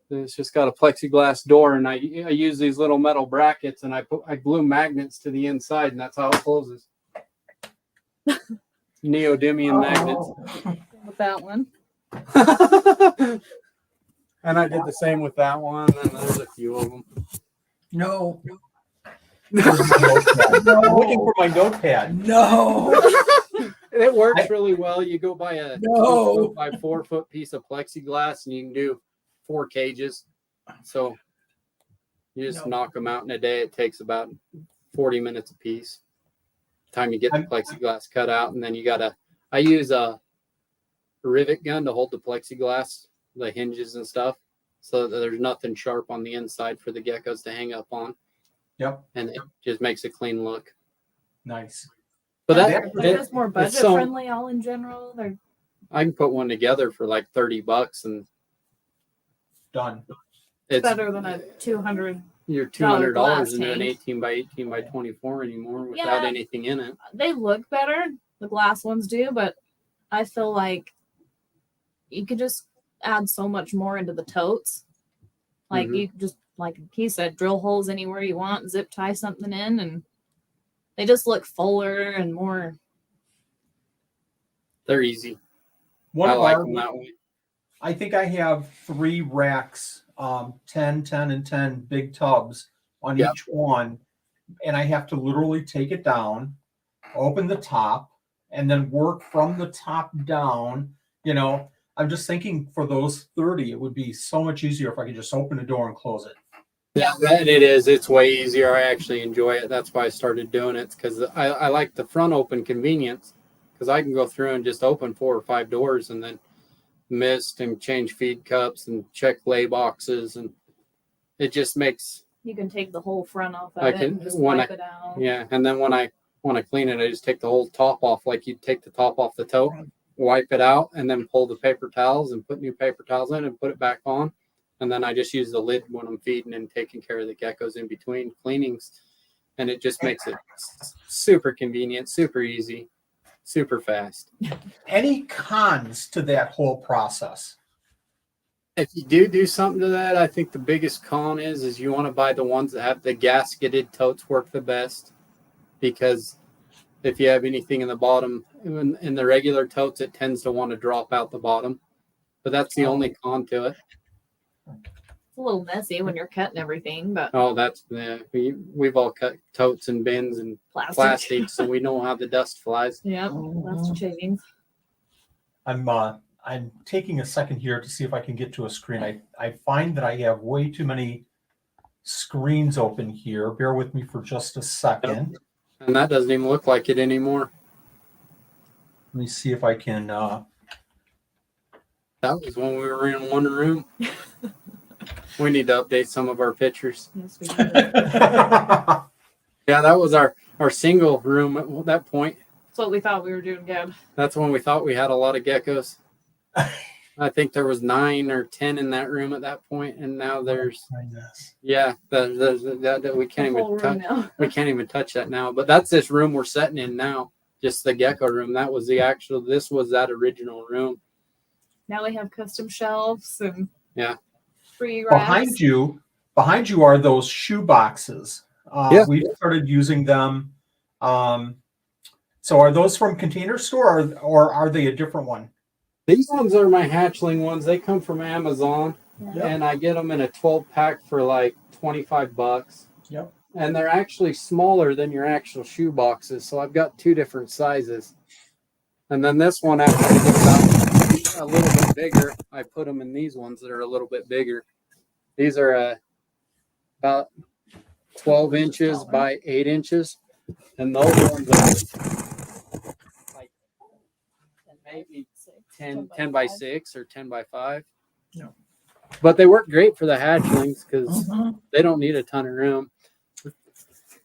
It's just got a plexiglass door, and I use these little metal brackets, and I glue magnets to the inside, and that's how it closes. Neodymium magnets. With that one. And I did the same with that one, and there's a few of them. No. I'm looking for my notepad. No. It works really well. You go by a 2 foot by 4 foot piece of plexiglass, and you can do 4 cages. So you just knock them out in a day. It takes about 40 minutes a piece. Time you get the plexiglass cut out, and then I use a rivet gun to hold the plexiglass, the hinges and stuff, so that there's nothing sharp on the inside for the geckos to hang up on. Yep. And it just makes a clean look. Nice. But they're just more budget friendly all in general. I can put one together for like $30 and done. It's better than a $200. You're $200 into an 18 by 18 by 24 anymore without anything in it. They look better, the glass ones do, but I feel like you could just add so much more into the totes. Like you just, like he said, drill holes anywhere you want, zip tie something in, and they just look fuller and more. They're easy. I like them that way. I think I have 3 racks, 10, 10, and 10 big tubs on each one. And I have to literally take it down, open the top, and then work from the top down. I'm just thinking for those 30, it would be so much easier if I could just open the door and close it. Yeah, and it is. It's way easier. I actually enjoy it. That's why I started doing it, because I like the front open convenience, because I can go through and just open 4 or 5 doors and then mist and change feed cups and check lay boxes, and it just makes. You can take the whole front off of it and just wipe it out. Yeah, and then when I clean it, I just take the whole top off, like you'd take the top off the tote, wipe it out, and then pull the paper towels and put new paper towels in and put it back on. And then I just use the lid when I'm feeding and taking care of the geckos in between cleanings. And it just makes it super convenient, super easy, super fast. Any cons to that whole process? If you do something to that, I think the biggest con is you want to buy the ones that have the gasketed totes work the best. Because if you have anything in the bottom, in the regular totes, it tends to want to drop out the bottom. But that's the only con to it. It's a little messy when you're cutting everything, but we've all cut totes and bins and plastic, so we know how the dust flies. Yep, that's shavings. I'm taking a second here to see if I can get to a screen. I find that I have way too many screens open here. Bear with me for just a second. Yep. And that doesn't even look like it anymore. Let me see if I can. That was when we were in one room. We need to update some of our pictures. Yes, we do. Yeah, that was our single room at that point. That's what we thought we were doing good. That's when we thought we had a lot of geckos. I think there was 9 or 10 in that room at that point, and now there's that we can't The whole even room touch. now. We can't even touch that now. But that's this room we're sitting in now, just the gecko room. That was the actual. This was that original room. Now we have custom shelves and Yeah. free racks. Behind you are those shoe boxes. Yeah. We've started using them. So are those from Container Store or are they a different one? These ones are my hatchling ones. They come from Amazon, Yeah. and I get them in a 12-pack for like $25. Yep. And they're actually smaller than your actual shoe boxes. So I've got 2 different sizes. And then this one actually gets out a little bit bigger. I put them in these ones that are a little bit bigger. These are about 12 inches by 8 inches. And those ones are like maybe 10 by 6 or 10 by 5. No. But they work great for the hatchlings because Mhm. they don't need a ton of room. The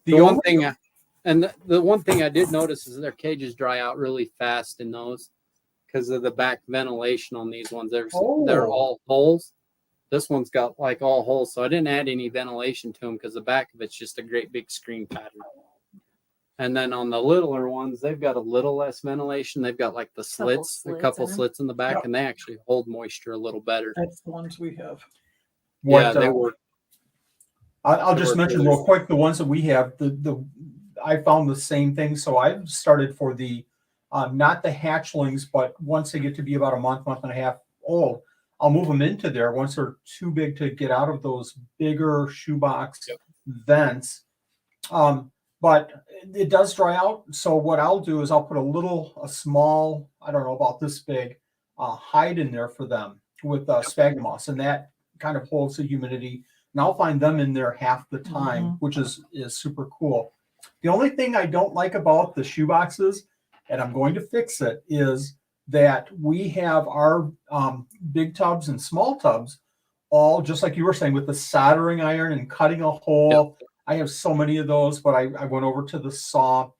The one only- thing, the one thing I did notice is their cages dry out really fast in those because of the back ventilation on these ones. They're all holes. This one's got like all holes, so I didn't add any ventilation to them because the back of it's just a great big screen pattern. And then on the littler ones, they've got a little less ventilation. They've got like the slits, a couple in 'em. slits in the back, Yep. and they actually hold moisture a little better. That's the ones we have. Yeah, they work. I'll They just work mention really real quick the ones that we have. I found the same thing. So I've started for the not the hatchlings, but once they get to be about a month and a half old, I'll move them into there once they're too big to get out of those bigger shoebox vents. But it does dry out. So what I'll do is I'll put a small, I don't know, about this big, hide in there for them with sphagnum moss, and that kind of holds the humidity. And I'll find them in there half the time, which is super cool. The only thing I don't like about the shoe boxes, and I'm going to fix it, is that we have our big tubs and small tubs all just like you were saying with the soldering iron and cutting a hole. Yep. I have so many of those, but I went over to the saw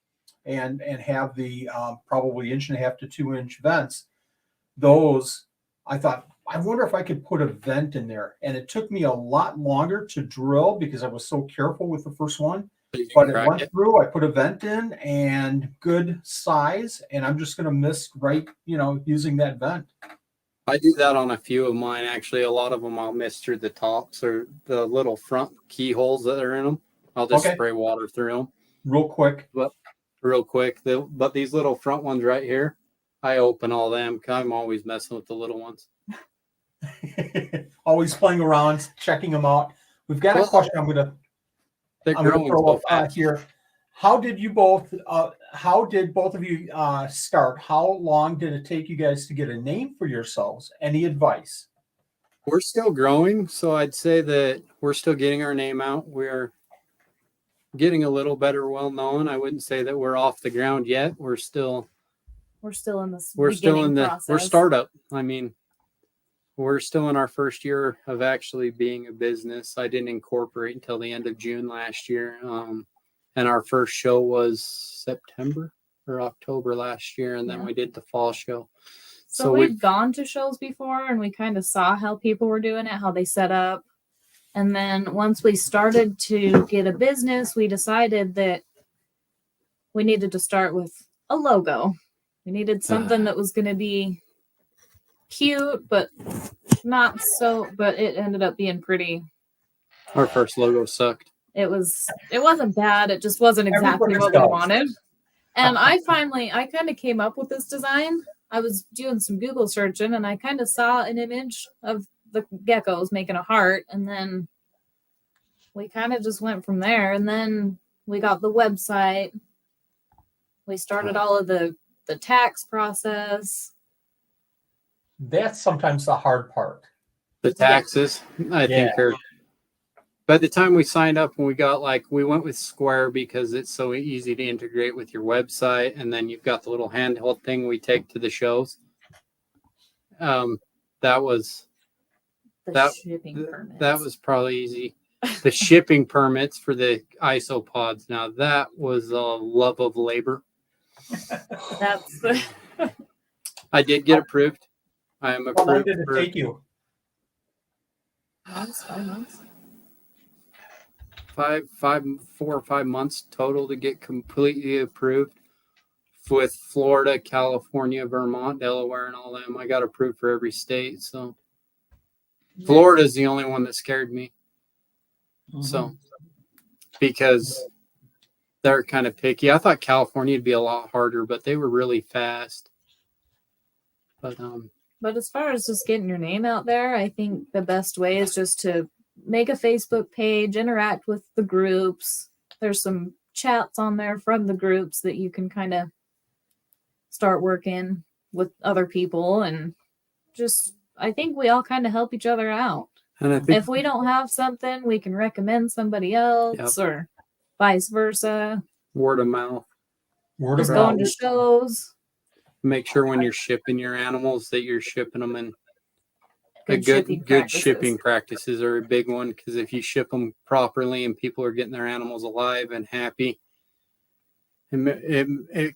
and have the probably 1.5 to 2 inch vents. Those, I thought, I wonder if I could put a vent in there. And it took me a lot longer to drill because I was so careful with the first one. But it went through, I put a vent in and good size. And I'm just going to miss using that vent. I do that on a few of mine. Actually, a lot of them I'll miss through the tops or the little front keyholes that are in them. I'll just spray water through them. Real quick. But these little front ones right here, I open all them. I'm always messing with the little ones. Always playing around, checking them out. We've got a question I'm going to throw up here. How did both of you start? How long did it take you guys to get a name for yourselves? Any advice? We're still growing, so I'd say that we're still getting our name out. We're getting a little better well known. I wouldn't say that we're off the ground yet. We're still in this. We're startup. I mean, we're still in our first year of actually being a business. I didn't incorporate until the end of June last year. And our first show was September or October last year. And then we did the fall show. So we've gone to shows before and we kind of saw how people were doing it, how they set up. And then once we started to get a business, we decided that we needed to start with a logo. We needed something that was going to be cute, but not so, but it ended up being pretty. Our first logo sucked. It wasn't bad. It just wasn't exactly what we wanted. And I kind of came up with this design. I was doing some Google searching and I kind of saw an image of the geckos making a heart. And then we kind of just went from there. And then we got the website. We started all of the tax process. That's sometimes the hard part. The taxes, I think, are. By the time we signed up and we went with Square because it's so easy to integrate with your website. And then you've got the little handheld thing we take to the shows. That was shipping permits. That was probably easy. The shipping permits for the isopods. Now that was a love of labor. That's I did get approved. I am How long approved did it for take you? 5 months. 4 or 5 months total to get completely approved with Florida, California, Vermont, Delaware, and all them. I got approved for every state. So Florida is the only one that scared me. So because they're kind of picky. I thought California would be a lot harder, but they were really fast. But as far as just getting your name out there, I think the best way is just to make a Facebook page, interact with the groups. There's some chats on there from the groups that you can kind of start working with other people, and just I think we all kind of help each other out. And I think If we don't have something, we can recommend somebody else or vice versa. word of mouth. Word Just of going mouth. to shows. Make sure when you're shipping your animals that you're shipping them in Good good practices. shipping practices are a big one, because if you ship them properly and people are getting their animals alive and happy, it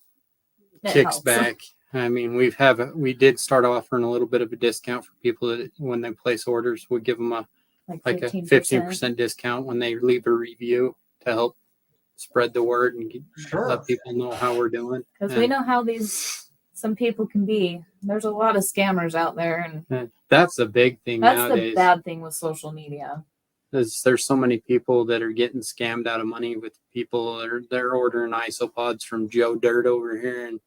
kicks helps. back. I mean, we did start offering a little bit of a discount for people that when they place orders, we give them a 15% discount when they leave a review to help spread the word and Sure. let people know how we're doing. Because we know how some people can be. There's a lot of scammers out there, and that's the big thing that's nowadays. the bad thing with social media. There's so many people that are getting scammed out of money with people that they're ordering isopods from Joe Dirt over here, and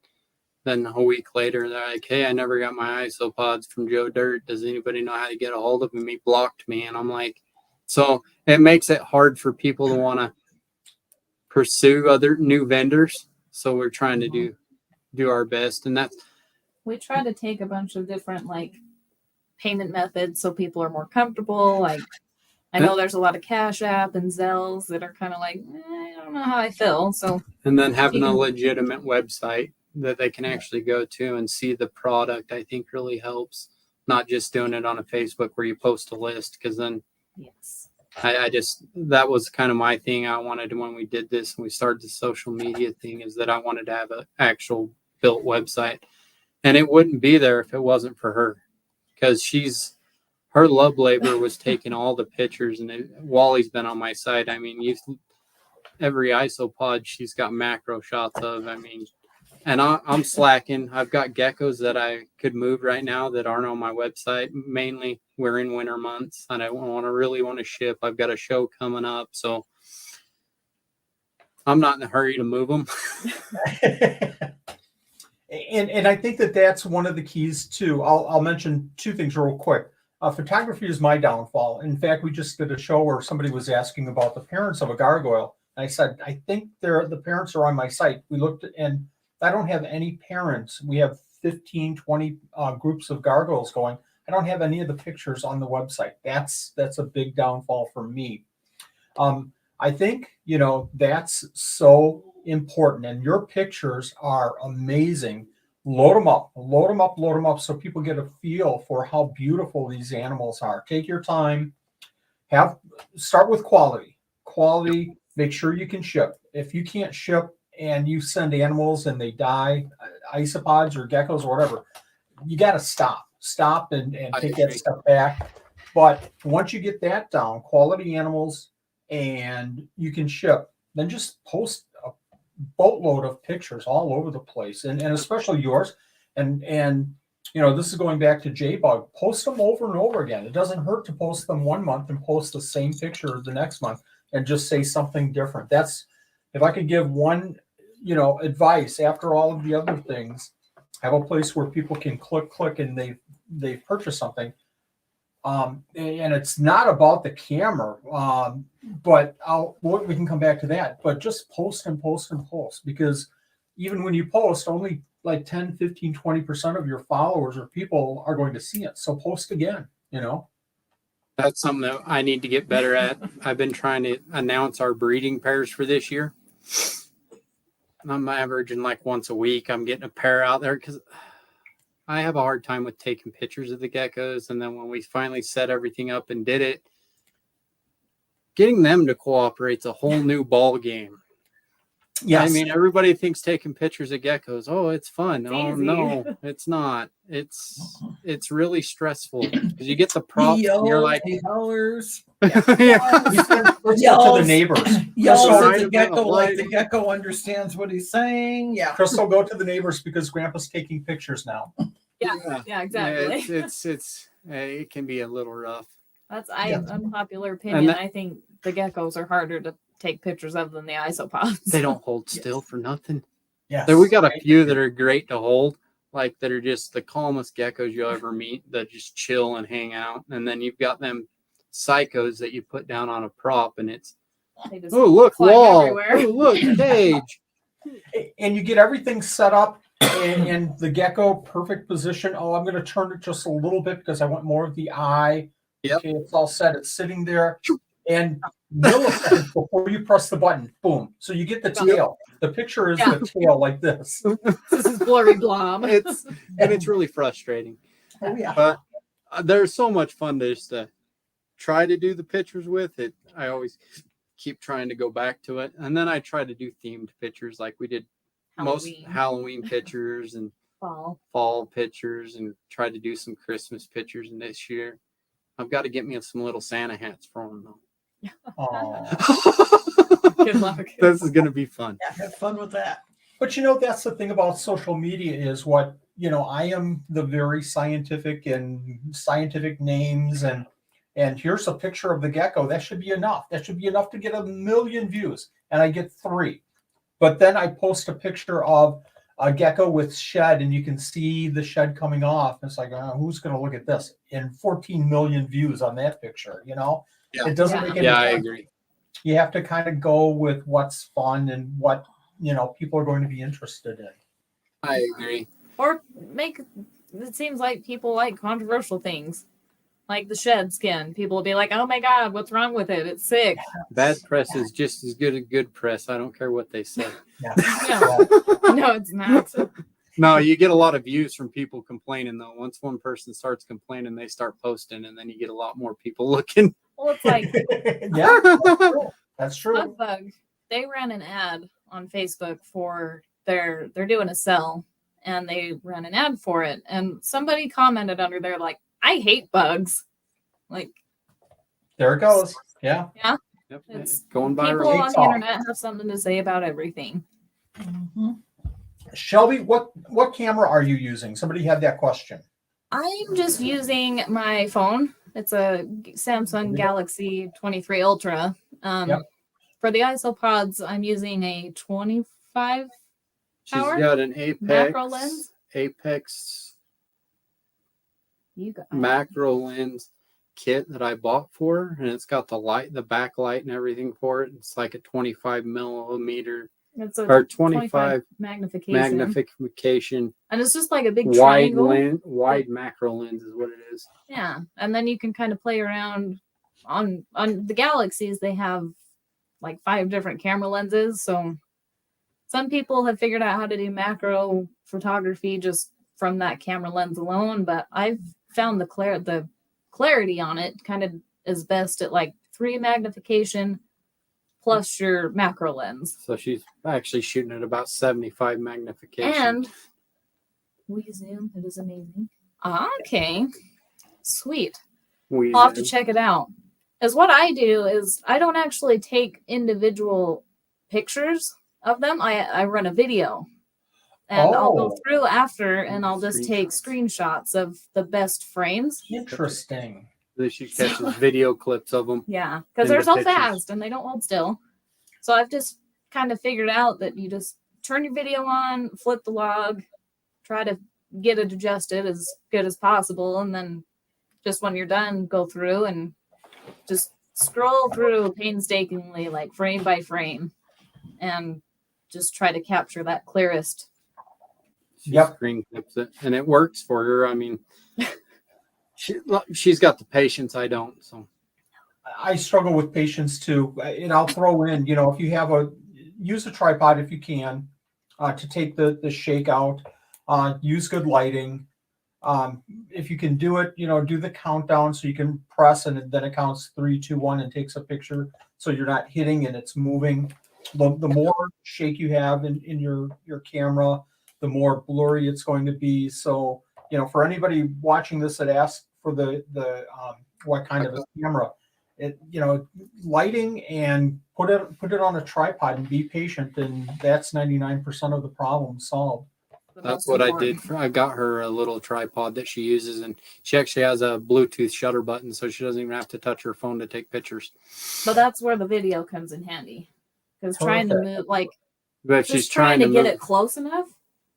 then a week later they're like, "Hey, I never got my isopods from Joe Dirt. Does anybody know how to get a hold of him? He blocked me." And I'm like, so it makes it hard for people to want to pursue other new vendors. So we're trying to do our best, and that's We try to take a bunch of different payment methods so people are more comfortable. I know there's a lot of Cash App and Zells that are kind of I don't know how I feel. So and then having a legitimate website that they can actually go to and see the product, I think really helps. Not just doing it on a Facebook where you post a list, because then yes, I just, that was kind of my thing. I wanted, when we did this and we started the social media thing, is that I wanted to have an actual built website, and it wouldn't be there if it wasn't for her, because her love labor was taking all the pictures, and Wally's been on my site. I mean, every isopod she's got macro shots of. I mean, and I'm slacking. I've got geckos that I could move right now that aren't on my website. Mainly, we're in winter months, and I really want to ship. I've got a show coming up, so I'm not in a hurry to move them. And I think that's one of the keys too. I'll mention two things real quick. Photography is my downfall. In fact, we just did a show where somebody was asking about the parents of a gargoyle. And I said, I think the parents are on my site. We looked and I don't have any parents. We have 15, 20 groups of gargoyles going. I don't have any of the pictures on the website. That's a big downfall for me. I think, that's so important. And your pictures are amazing. Load them up so people get a feel for how beautiful these animals are. Take your time. Start with quality. Make sure you can ship. If you can't ship and you send animals and they die, isopods or geckos or whatever, you got to stop and take that step back. But once you get that down, quality animals, and you can ship, then just post a boatload of pictures all over the place, and especially yours. And this is going back to J-Bug. Post them over and over again. It doesn't hurt to post them 1 month and post the same picture the next month and just say something different. That's, if I could give one, advice after all of the other things, have a place where people can click and they purchase something. And it's not about the camera, but we can come back to that. But just post and post, because even when you post, only like 10, 15, 20% of your followers or people are going to see it. So post again, That's something that I need to get better at. I've been trying to announce our breeding pairs for this year. I'm averaging once a week. I'm getting a pair out there because I have a hard time with taking pictures of the geckos. And then when we finally set everything up and did it, getting them to cooperate is a whole new ball game. Yes. I mean, everybody thinks taking pictures of geckos, oh, it's fun. It's Oh easy. no, it's not. It's really stressful because you get the props He and you're yells, like, he hollers, You send crystal to the Yells. neighbors. yells Crystal, at Right the about gecko like light. the gecko understands what he's saying. Yeah. Crystal, go to the neighbors because Grandpa's taking pictures now. Yeah, exactly. It can be a little rough. That's Yeah. unpopular And opinion. that- I think the geckos are harder to take pictures of than the isopods. They don't hold Yes. still for nothing. Yes. There we got a few that are great to hold, like that are just the calmest geckos you'll ever meet that just chill and hang out. And then you've got them psychos that you put down on a prop and it's, They just oh, look, fly wall. everywhere. Oh, look, cage. And you get everything set up and the gecko perfect position. Oh, I'm going to turn it just a little bit because I want more of the eye. Yep. Okay, it's all set. It's sitting there. And milliseconds before you press the button, boom. So you get the tail. The picture is Yeah. the tail like this. This is blurry blob. It's really frustrating. Oh, yeah. But there's so much fun to just try to do the pictures with it. I always keep trying to go back to it. And then I try to do themed pictures like we did most Halloween. Halloween pictures and fall pictures and try to do some Christmas pictures. And this year, I've got to get me some little Santa hats for them though. Oh. Good luck. This is going to be fun. Yeah, have fun with that. But that's the thing about social media is I am the very scientific names and here's a picture of the gecko. That should be enough. That should be enough to get 1 million views. And I get 3. But then I post a picture of a gecko with shed and you can see the shed coming off. It's like, who's going to look at this? And 14 million views on that picture, Yeah. It doesn't make any Yeah, I sense. agree. You have to kind of go with what's fun and what, people are going to be interested in. I agree. Or it seems like people like controversial things. Like the shed skin. People will be like, oh my God, what's wrong with it? It's sick. Bad press is just as good as good press. I don't care what they say. Yeah. No, it's not. No, you get a lot of views from people complaining though. Once one person starts complaining, they start posting, and then you get a lot more people looking. Well, it's like Yeah, that's true. Bug. They ran an ad on Facebook for they're doing a sell, and they ran an ad for it, and somebody commented under there like, I hate bugs. Like, There it goes. Yeah. Yep, It's going people viral. on the internet have something to say about everything. Mm-hmm. Shelby, what camera are you using? Somebody had that question. I'm just using my phone. It's a Samsung Galaxy 23 Ultra. Yep. For the isopods, I'm using a 25 She's power got an macro lens. Apex You got macro lens kit that I bought for her, and it's got the light, the backlight, and everything for it. It's like a 25 millimeter It's a or 25 magnification. magnification And it's just like a big wide triangle. lens, wide macro lens is what it is. Yeah. And then you can kind of play around on the Galaxies. They have like 5 different camera lenses. So some people have figured out how to do macro photography just from that camera lens alone. But I've found the clarity on it kind of is best at like 3 magnification plus your macro lens. So she's actually shooting at about 75 magnification. And we zoom. It is amazing. Okay. Sweet. I'll have to check it out. As what I do is I don't actually take individual pictures of them. I run a video. And I'll go through after and I'll just take screenshots of the best frames. Interesting. She catches video clips of them. Yeah, because In they're the so pictures. fast and they don't hold still. So I've just kind of figured out that you just turn your video on, flip the log, try to get it adjusted as good as possible, and then just when you're done, go through and just scroll through painstakingly, like frame by frame, and just try to capture that clearest. She screen clips it, and it works for her. I mean, she's got the patience. I don't. So I struggle with patience too. And I'll throw in, if you have use a tripod if you can to take the shake out. Use good lighting. If you can do it, do the countdown so you can press and then it counts 3, 2, 1 and takes a picture so you're not hitting and it's moving. The more shake you have in your camera, the more blurry it's going to be. So, for anybody watching this that asks for the what kind of a camera, lighting, and put it on a tripod and be patient, and that's 99% of the problem solved. That's what I did. I got her a little tripod that she uses, and she actually has a Bluetooth shutter button, so she doesn't even have to touch her phone to take pictures. But that's where the video comes in handy. Because trying to move, but just she's trying to get move. it close enough.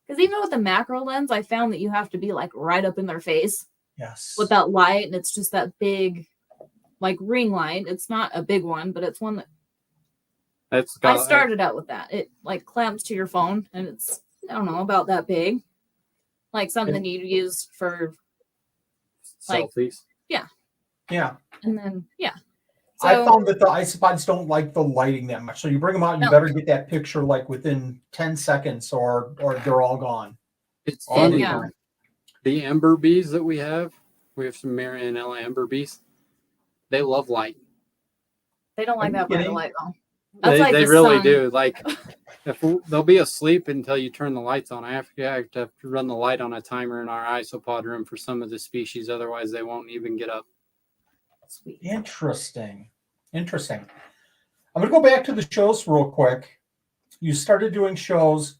Because even with the macro lens, I found that you have to be right up in their face. Yes. With that light, and it's just that big, ring light. It's not a big one, but it's one that I started out with that. It clamps to your phone, and it's, I don't know, about that big. Something you use for selfies. Yeah. Yeah. And then, yeah. So, I found that the isopods don't like the lighting that much. So you bring them out and you better get that picture within 10 seconds or they're all gone. It's funny. The ember bees that we have some Marianella ember bees. They love light. They don't like that bright light though. That's they really do. If they'll be asleep until you turn the lights on. I have to run the light on a timer in our isopod room for some of the species. Otherwise, they won't even get up. Sweet. Interesting. I'm going to go back to the shows real quick. You started doing shows.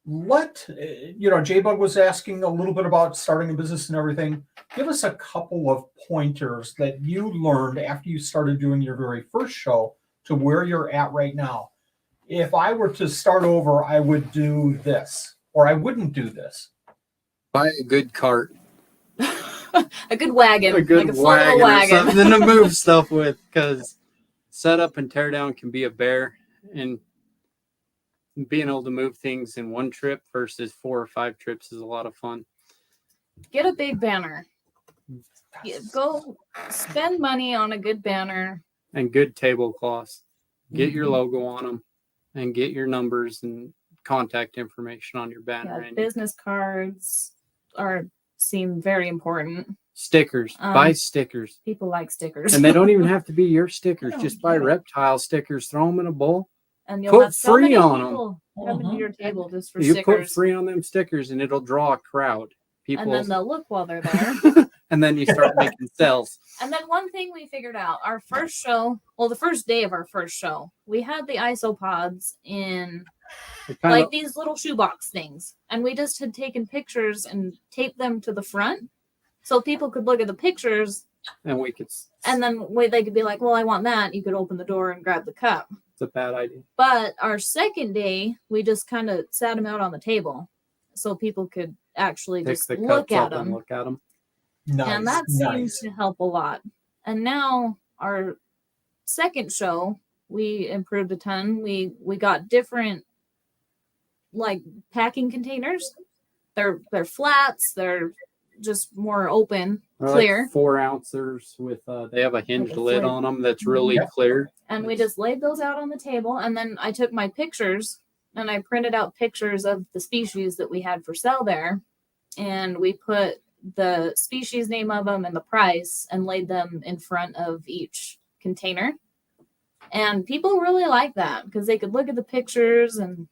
J-Bug was asking a little bit about starting a business and everything. Give us a couple of pointers that you learned after you started doing your very first show to where you're at right now. If I were to start over, I would do this, or I wouldn't do this. Buy a good cart. A good wagon. A good wagon. Or something to move stuff with, because setup and tear down can be a bear, and being able to move things in one trip versus 4 or 5 trips is a lot of fun. Get a big banner. Go spend money on a good banner. And good tablecloths. Get your logo on them and get your numbers and contact information on your banner. Yeah, business cards seem very important. Stickers. Buy stickers. People like stickers. And they don't even have to be your stickers. Just buy reptile stickers, throw them in a bowl. And you'll put have so free many on people coming to your table just for you stickers. Put free on them stickers and it'll draw a crowd. People, and then they'll look while they're there. And then you start making sales. And then one thing we figured out, our first show, the first day of our first show, we had the isopods in these little shoebox things. And we just had taken pictures and taped them to the front so people could look at the pictures. And we could. And then they could be like, well, I want that. You could open the door and grab the cup. It's a bad idea. But our second day, we just kind of sat them out on the table so people could actually just look at them. Nice, and that seems to help a lot. And now our second show, we improved a ton. We got different packing containers. They're flats. They're just more open, clear. 4 ounces with they have a hinged lid on them that's really clear. And we just laid those out on the table. And then I took my pictures and I printed out pictures of the species that we had for sale there. And we put the species name of them and the price and laid them in front of each container. And people really like that because they could look at the pictures and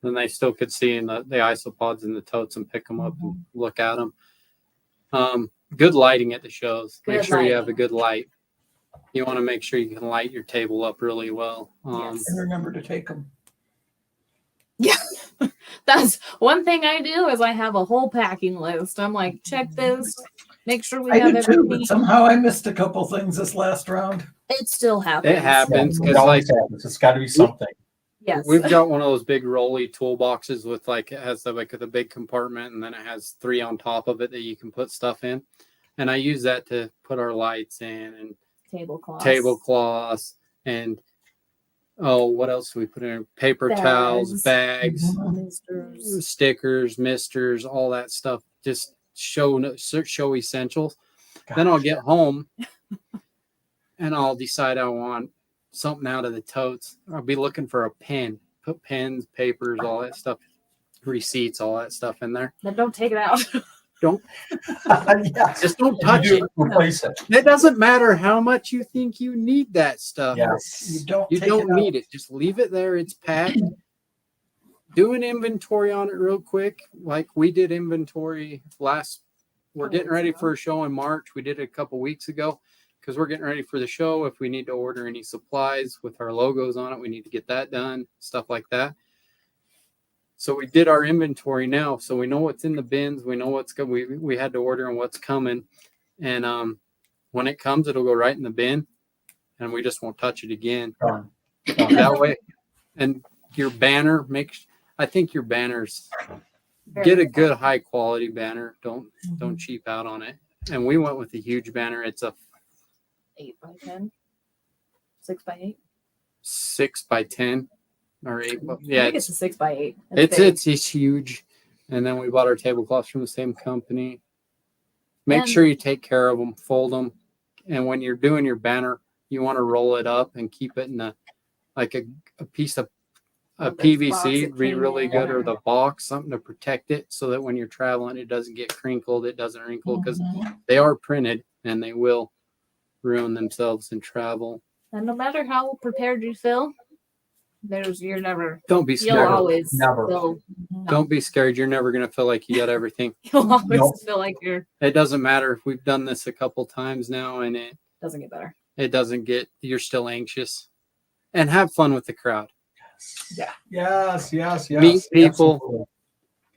then they still could see in the isopods in the totes and pick them up and look at them. Good lighting at the shows. Make sure you have a good light. You want to make sure you can light your table up really well. And remember to take them. Yeah. That's one thing I do is I have a whole packing list. I'm like, check this, make sure we have everything. Too, but somehow I missed a couple things this last round. It still happens. It happens. It always happens. It's got to be something. Yes. We've got one of those big rolly toolboxes with it has the big compartment and then it has 3 on top of it that you can put stuff in. And I use that to put our lights in and tablecloths and what else do we put in? Paper towels, bags, stickers, misters, all that stuff. Just show essentials. Gosh. Then I'll get home and I'll decide I want something out of the totes. I'll be looking for a pen. Put pens, papers, all that stuff, receipts, all that stuff in there. Then don't take it out. Don't Yes. just don't If you touch do, it. replace it. It doesn't matter how much you think you need that stuff. Yes. You don't You take don't it out. need it. Just leave it there. It's packed. Do an inventory on it real quick. Like we did inventory we're getting ready for a show in March. We did it a couple weeks ago because we're getting ready for the show. If we need to order any supplies with our logos on it, we need to get that done, stuff like that. So we did our inventory now. So we know what's in the bins. We know what's good. We had to order and what's coming. And when it comes, it'll go right in the bin and we just won't touch it again. Done. That way. And your banner I think your banners get a good high quality banner. Don't cheap out on it. And we went with a huge banner. It's a 8x10, 6x8. 6x10 or 8. I Yeah, think it's a 6x8. it's huge. And then we bought our tablecloths from the same company. Make And- sure you take care of them, fold them, and when you're doing your banner, you want to roll it up and keep it in a piece of a Like PVC box it would be came really in, good, or or- the box, something to protect it so that when you're traveling, it doesn't get crinkled, it doesn't wrinkle, because Mhm. they are printed and they will ruin themselves in travel. And no matter how prepared you feel, you're never. Don't be You'll scared. always Never. feel. Don't be scared. You're never going to feel like you got everything. You'll always Nope. feel like you're. It doesn't matter if we've done this a couple times now and Doesn't get better. it doesn't get, you're still anxious. And have fun with the crowd. Yes. Meet people. Absolutely.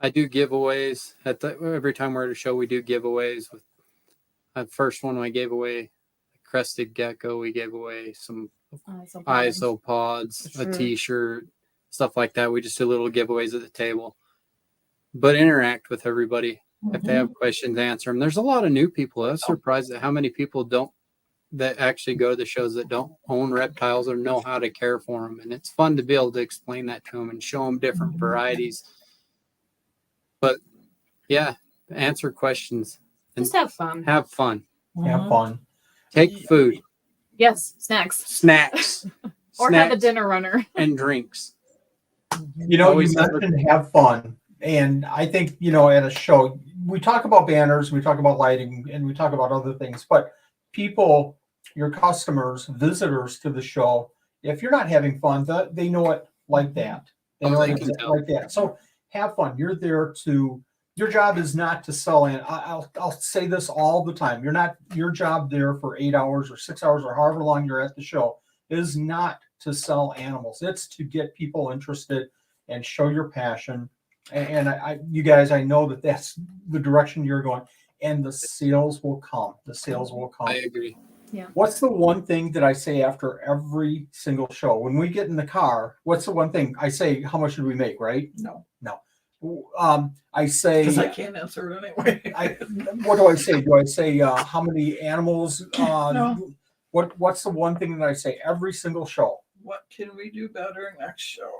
I do giveaways every time we're at a show. We do giveaways. With the first one, I gave away a crested gecko. We gave away some isopods, Sure. a T-shirt, stuff like that. We just do little giveaways at the table, but interact with everybody. If they have questions, answer them. There's a lot of new people. I was surprised at how many people that actually go to the shows that don't own reptiles or know how to care for them, and it's fun to be able to explain that to them and show them different varieties. But yeah, answer questions and Just have fun. have fun. Have fun. Take food, Yes, snacks. snacks, Or have a snacks dinner runner. and drinks. You know, Always you have mentioned have fun. And I think, at a show, we talk about banners, we talk about lighting, and we talk about other things. But people, your customers, visitors to the show, if you're not having fun, they know it like that. They know They it can tell. like that. So have fun. You're there your job is not to sell in. I'll say this all the time. Your job there for 8 hours or 6 hours or however long you're at the show is not to sell animals. It's to get people interested and show your passion. And you guys, I know that's the direction you're going, and the sales will come. The sales will come. I agree. What's the one thing that I say after every single show? When we get in the car, what's the one thing I say? How much did we make? Right? No, I say. because I can't answer it anyway. What do I say? Do I say how many animals? No. What's the one thing that I say every single show? What can we do better next show?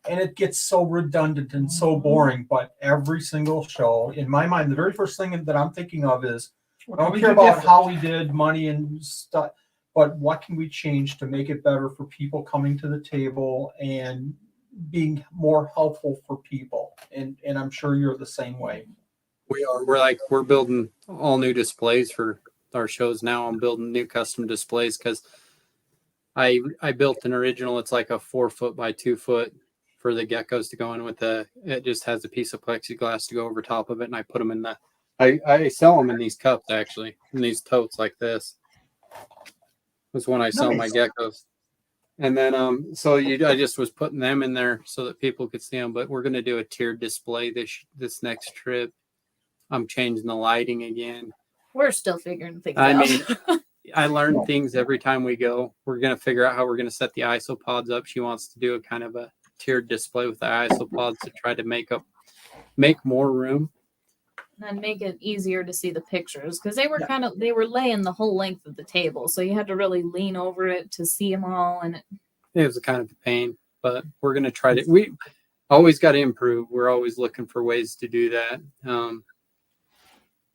And it gets so redundant and so boring, but every single show, in my mind, the very first thing that I'm thinking of is, What I can don't we care do about different? how we did money and stuff, but what can we change to make it better for people coming to the table and being more helpful for people? And I'm sure you're the same way. We are. We're building all new displays for our shows now. I'm building new custom displays because I built an original. It's like a 4 foot by 2 foot for the geckos to go in with. It just has a piece of plexiglass to go over top of it, and I put them in I sell them in these cups, actually, in these totes like this. Was when I sell my Nice. geckos. And then I just was putting them in there so that people could see them. But we're gonna do a tiered display this next trip. I'm changing the lighting again. We're still figuring things I out. mean, I learn things every time we go. We're gonna figure out how we're gonna set the isopods up. She wants to do a kind of a tiered display with the isopods to try to make more room. And make it easier to see the pictures because they were laying the whole length of the table, so you had to really lean over it to see them all. And It was a kind of a pain, but we're gonna try to. We always got to improve. We're always looking for ways to do that.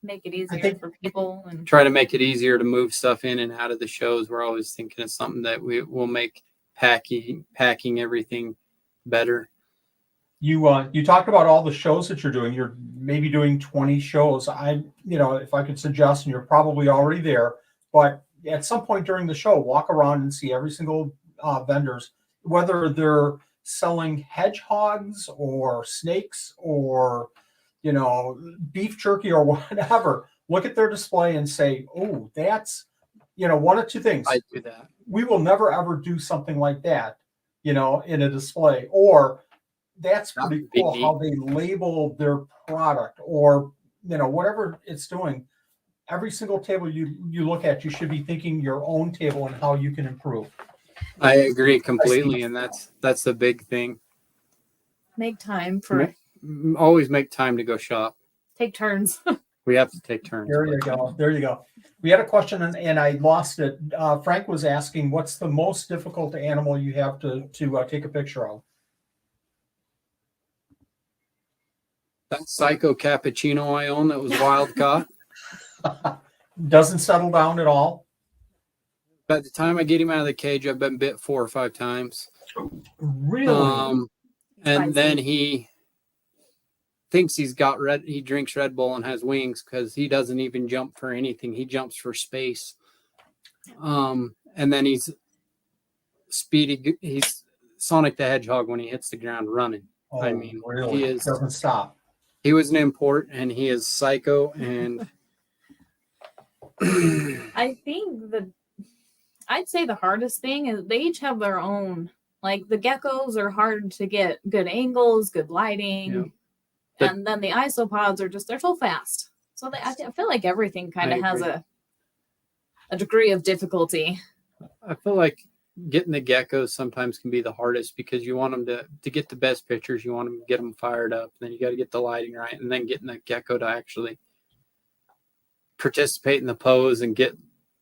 make it easier think- for people. And Try to make it easier to move stuff in and out of the shows. We're always thinking of something that we will make packing everything better. You talked about all the shows that you're doing. You're maybe doing 20 shows. If I could suggest, and you're probably already there, but at some point during the show, walk around and see every single vendors, whether they're selling hedgehogs or snakes or beef jerky or whatever. Look at their display and say, oh, that's one of two things. I do that. We will never ever do something like that, in a display. Or that's pretty cool how they label their product, or whatever it's doing. Every single table you look at, you should be thinking your own table and how you can improve. I agree completely, and that's the big thing. Make time for Always make time to go shop. take turns. We have to take turns. There you go. There you go. We had a question and I lost it. Frank was asking, what's the most difficult animal you have to take a picture of? That psycho cappuccino I own that was wild caught. Doesn't settle down at all. By the time I get him out of the cage, I've been bit 4 or 5 times. Really? And then he thinks he's got he drinks Red Bull and has wings because he doesn't even jump for anything. He jumps for space. And then he's speedy. He's Sonic the Hedgehog when he hits the ground running. Oh, I mean, really? he is, Doesn't stop. he was an import and he is psycho. And I think I'd say the hardest thing is they each have their own. Like the geckos are hard to get good angles, good lighting. Yeah. And then the isopods are they're so fast. So I feel like everything kind of has a degree of difficulty. I feel like getting the geckos sometimes can be the hardest because you want them to get the best pictures. You want them to get them fired up. Then you got to get the lighting right. And then getting the gecko to actually participate in the pose and get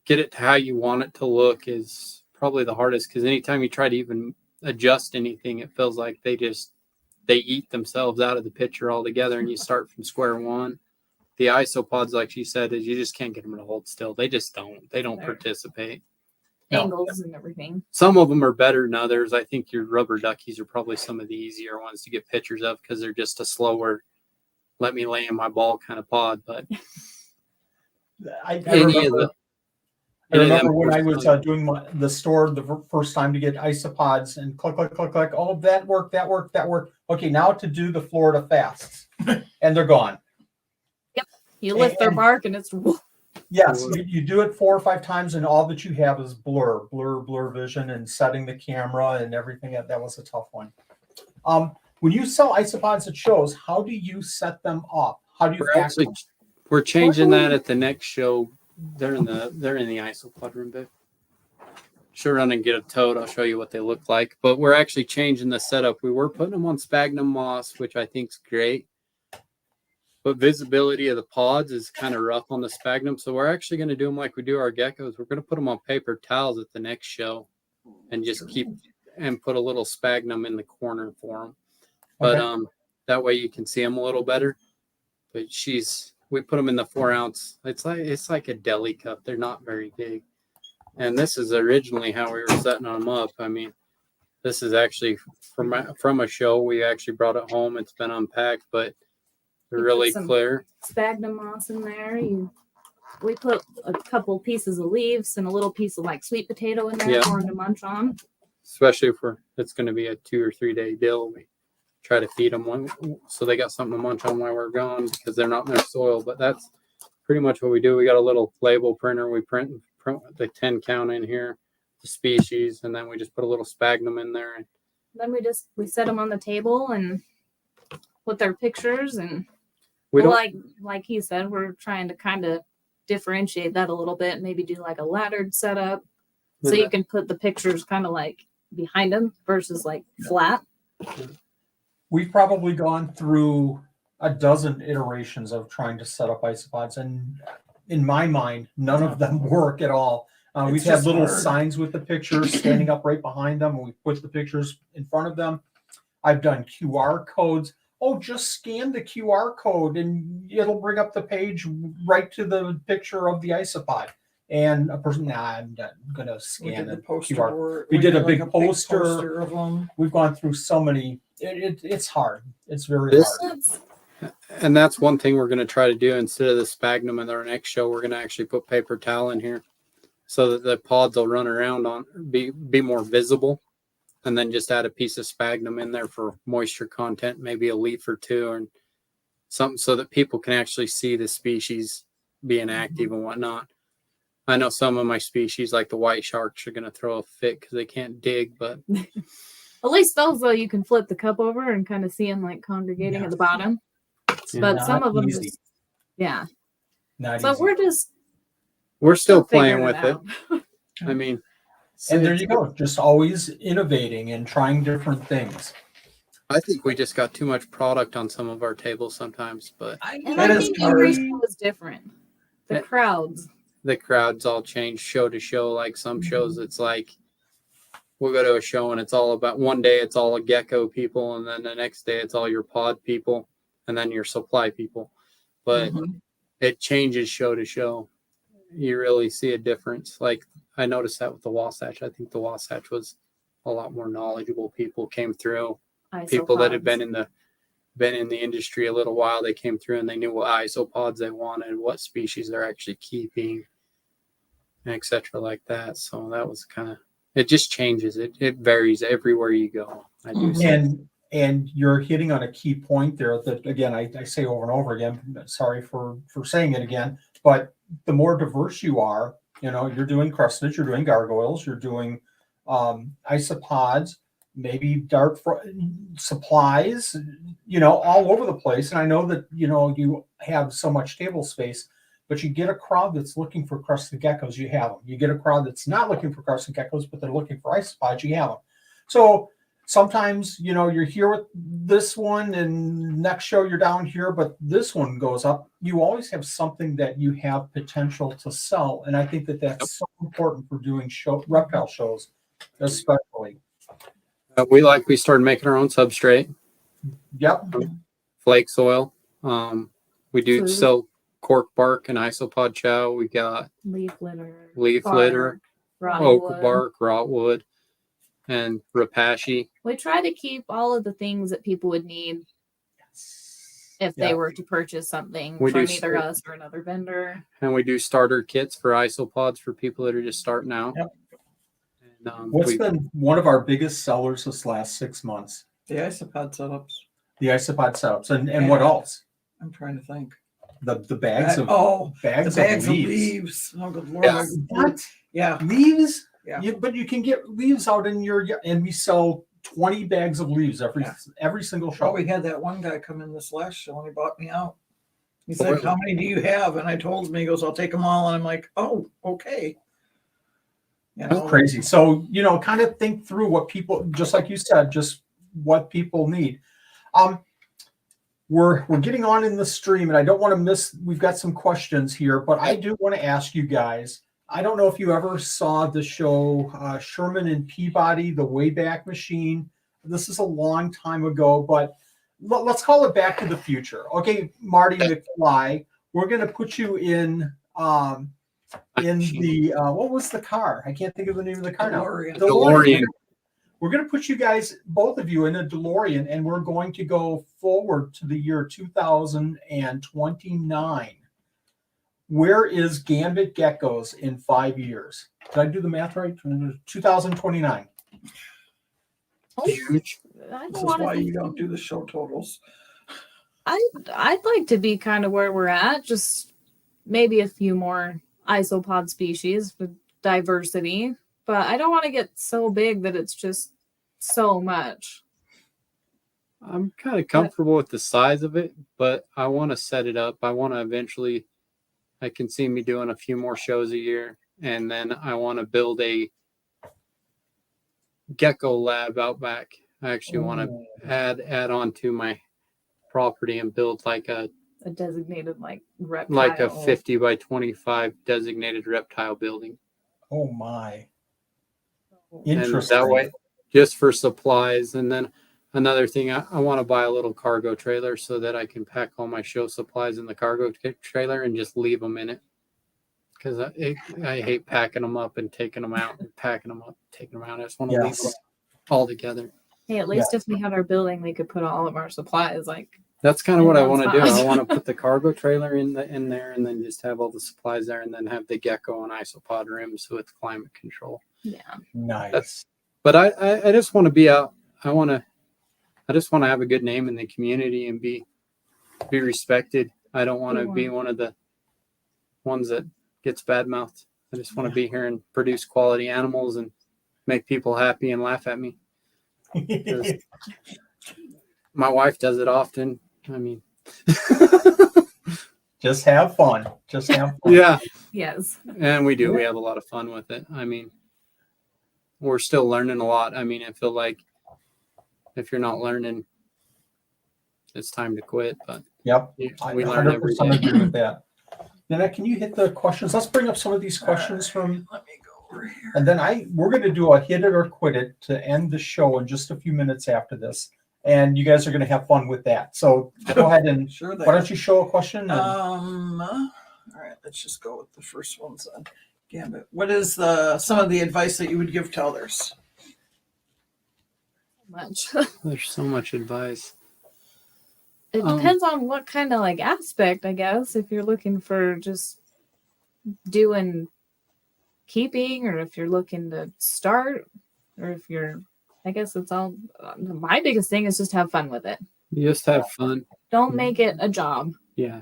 it to how you want it to look is probably the hardest, because anytime you try to even adjust anything, it feels like they eat themselves out of the picture altogether and you start from square one. The isopods, like she said, is you just can't get them to hold still. They just don't. They don't participate. Angles and everything. Some of them are better than others. I think your rubber duckies are probably some of the easier ones to get pictures of because they're just a slower, let me lay in my ball kind of pod. But I remember when I was doing the store the first time to get isopods and click. Oh, that worked. Okay, now to do the Florida fasts, and they're gone. Yep, you lift their bark and it's. Yes, you do it 4 or 5 times, and all that you have is blur vision and setting the camera and everything. That was a tough one. When you sell isopods at shows, how do you set them up? How do you we're changing that at the next show. They're in the isopod room, babe. Sure, run and get a toad. I'll show you what they look like. But we're actually changing the setup. We were putting them on sphagnum moss, which I think is great. But visibility of the pods is kind of rough on the sphagnum. So we're actually going to do them like we do our geckos. We're going to put them on paper towels at the next show and just put a little sphagnum in the corner for them. But that way you can see them a little better. But we put them in the 4 ounce. It's like a deli cup. They're not very big. And this is originally how we were setting them up. I mean, this is actually from a show. We actually brought it home. It's been unpacked, but they're really clear. Sphagnum moss in there. We put a couple pieces of leaves and a little piece of like sweet potato in there for them to munch on. Especially if it's going to be a 2 or 3 day deal. We try to feed them so they got something to munch on while we're gone because they're not in their soil. But that's pretty much what we do. We got a little label printer. We print the 10 count in here, the species, and then we just put a little sphagnum in there. And then we set them on the table and with their pictures, and like he said, we're trying to kind of differentiate that a little bit. Maybe do like a laddered setup so you can put the pictures kind of like behind them versus like flat. We've probably gone through a dozen iterations of trying to set up isopods, and in my mind, none of them work at all. We've had little signs with the pictures standing up right behind them, and we put the pictures in front of them. I've done QR codes. Oh, just scan the QR code and it'll bring up the page right to the picture of the isopod. and a person, I'm not going to We scan did the it. poster QR. board. We did a big like poster. of them. We've gone through so many. It's hard. It's very This- hard. And that's one thing we're going to try to do instead of the sphagnum in our next show. We're going to actually put paper towel in here so that the pods will run around on be more visible, and then just add a piece of sphagnum in there for moisture content, maybe a leaf or two, or something so that people can actually see the species being active and whatnot. I know some of my species, like the white sharks, are going to throw a fit because they can't dig, but At least those, though, you can flip the cup over and kind of see them like congregating at the bottom. But some of them easy. just, yeah. Not So easy. we're still playing figuring with it. out. I mean, And there you go. Just always innovating and trying different things. I think we just got too much product on some of our tables sometimes, but And That I is think hard. every show is different. The Yeah. crowds. the crowds all change show to show. Like some shows, it's like we'll go to a show and it's all about one day it's all gecko people, and then the next day it's all your pod people, and then your supply people. But it changes show to show. You really see a difference. Like I noticed that with the Wasatch. I think the Wasatch was a lot more knowledgeable people came through. People that had been in the industry a little while, they came through and they knew what isopods they wanted, what species they're actually keeping, etc. like that. So that was kind of, it just changes. It varies everywhere you go. I do see. And you're hitting on a key point there that, again, I say over and over again, sorry for saying it again, but the more diverse you are, you're doing crested, you're doing gargoyles, you're doing isopods, maybe supplies, all over the place. And I know that, you have so much table space, but you get a crowd that's looking for crested geckos, you have them. You get a crowd that's not looking for crested geckos, but they're looking for isopods, you have them. So sometimes, you're here with this one and next show you're down here, but this one goes up. You always have something that you have potential to sell. And I think that that's so important for doing reptile shows, especially. We started making our own substrate, Yep. flake soil. We do Food. sell cork bark and isopod chow. We got Leaf litter. litter, rotten oak wood. bark, rotwood, and rapashi. We try to keep all of the things that people would need if they were to purchase something We from do either us or another vendor. And we do starter kits for isopods for people that are just starting out. Yep. And, What's been one of our biggest sellers this last 6 months? The isopod setups. The isopod setups. And what else? I'm trying to think. The bags of the bags bags of of leaves. leaves. Oh, good Lord. Yeah. What? Yeah. Leaves? Yeah. But you can get leaves out in and we sell 20 bags of leaves every single show. Well, we had that one guy come in this last show and he bought me out. He said, "How many do you have?" And I told him, he goes, "I'll take them all." And I'm like, "Oh, okay." That's crazy. So, kind of think through what people, just like you said, just what people need. We're getting on in the stream, and I don't want to miss, we've got some questions here, but I do want to ask you guys, I don't know if you ever saw the show Sherman and Peabody, the Wayback Machine. This is a long time ago, but let's call it Back to the Future. Okay, Marty McFly, we're going to put you in the what was the car? I can't think of the name of the car now. DeLorean. We're going to put you guys, both of you, in a DeLorean, and we're going to go forward to the year 2029. Where is Gambit Geckos in 5 years? Did I do the math right? 2029. Huge. I This don't is want why to. you don't do the show totals. I'd like to be kind of where we're at, just maybe a few more isopod species for diversity. But I don't want to get so big that it's just so much. I'm kind of comfortable with the size of it, but I want to set it up. I want to eventually, I can see me doing a few more shows a year, and then I want to build a gecko lab out back. I actually want to add on to my property and build like a designated reptile. like a 50 by 25 designated reptile building. Oh my. Interesting. And that way, just for supplies. And then another thing, I want to buy a little cargo trailer so that I can pack all my show supplies in the cargo trailer and just leave them in it. because I hate packing them up and taking them out and packing them up, taking them out. I just want to leave them all together. Hey, at least if we had our building, we could put all of our supplies. Like, That's kind of In what I one want to do. spot. I want to put the cargo trailer in there, and then just have all the supplies there, and then have the gecko and isopod rooms with climate control. yeah, Nice. But I just want to be out. I just want to have a good name in the community and be respected. I don't want to be one of the ones that gets bad mouthed. I just want to be here and produce quality animals and make people happy and laugh at me. My wife does it often. I mean, Just have fun. Just have fun. yeah, yes. and we do. We have a lot of fun with it. I mean, we're still learning a lot. I mean, I feel like if you're not learning, it's time to quit. But Yep. we learn every 100% day. agree with that. Nana, can you hit the questions? Let's bring up some of these questions from, Let me go over here. and then we're going to do a hit it or quit it to end the show in just a few minutes after this. And you guys are going to have fun with that. So go ahead and Sure why don't you show a question? All right, let's just go with the first ones then. Gambit. What is some of the advice that you would give to others? Much. There's so much advice. It depends on what kind of like aspect, I guess. If you're looking for just doing keeping, or if you're looking to start, or if you're, I guess it's all. My biggest thing is just have fun with it. You just have fun. Don't make it a job. Yeah.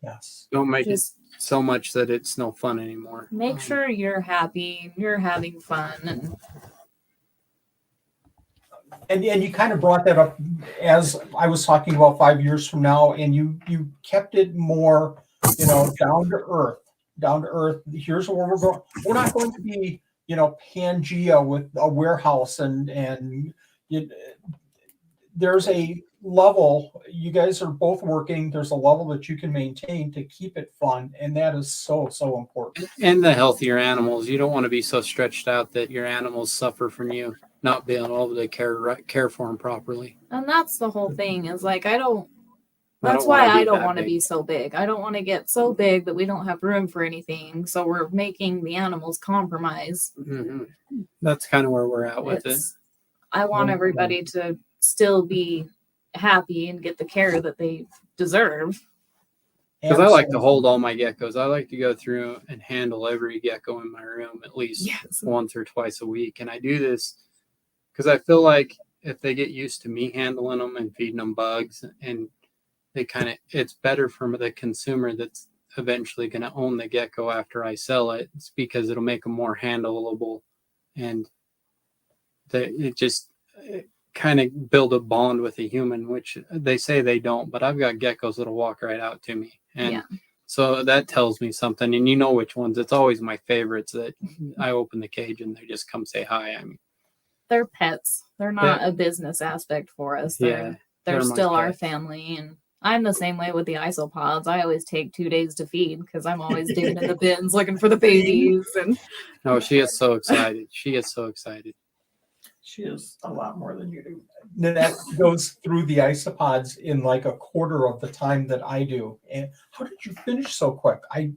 Yes. Don't make Just it so much that it's no fun anymore. make sure you're happy, you're having fun, and And you kind of brought that up as I was talking about 5 years from now, and you kept it more, down to earth. Down to earth. Here's where we're going. We're not going to be, Pangea with a warehouse and there's a level. You guys are both working. There's a level that you can maintain to keep it fun, and that is so important. And the healthier animals. You don't want to be so stretched out that your animals suffer from you not being able to care for them properly. and that's the whole thing. Is like I that's don't why wanna be I don't that want to big. be so big. I don't want to get so big that we don't have room for anything. So we're making the animals compromise. Mm-hmm. That's kind of where we're at with it. I want everybody to still be happy and get the care that they deserve. Because I like to hold all my geckos. I like to go through and handle every gecko in my room at least Yes. once or twice a week. And I do this because I feel like if they get used to me handling them and feeding them bugs, and it's better for the consumer that's eventually going to own the gecko after I sell it. It's because it'll make them more handleable, and it kind of build a bond with a human, which they say they don't, but I've got geckos that'll walk right out to me. And so that tells me something. And which ones. It's always my favorites that I open the cage and they just come say hi. I mean, They're pets. They're not a business aspect for us. They're they're my still our pets. family. And I'm the same way with the isopods. I always take 2 days to feed because I'm always digging in the bins looking for the babies. And Oh, she is so excited. She is so excited. She is a lot more than you do. That goes through the isopods in like a quarter of the time that I do. And how did you finish so quick? I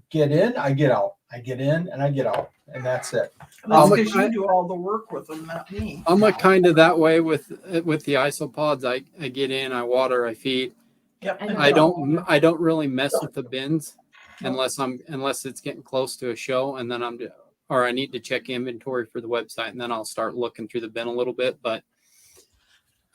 get in, I get out. I get in and I get out, and that's it. That's because you do all the work with them, not me. I'm like kind of that way with the isopods. I get in, I water, I feed. Yep. I know. I don't really mess with the bins unless it's getting close to a show, and then I need to check inventory for the website, and then I'll start looking through the bin a little bit. But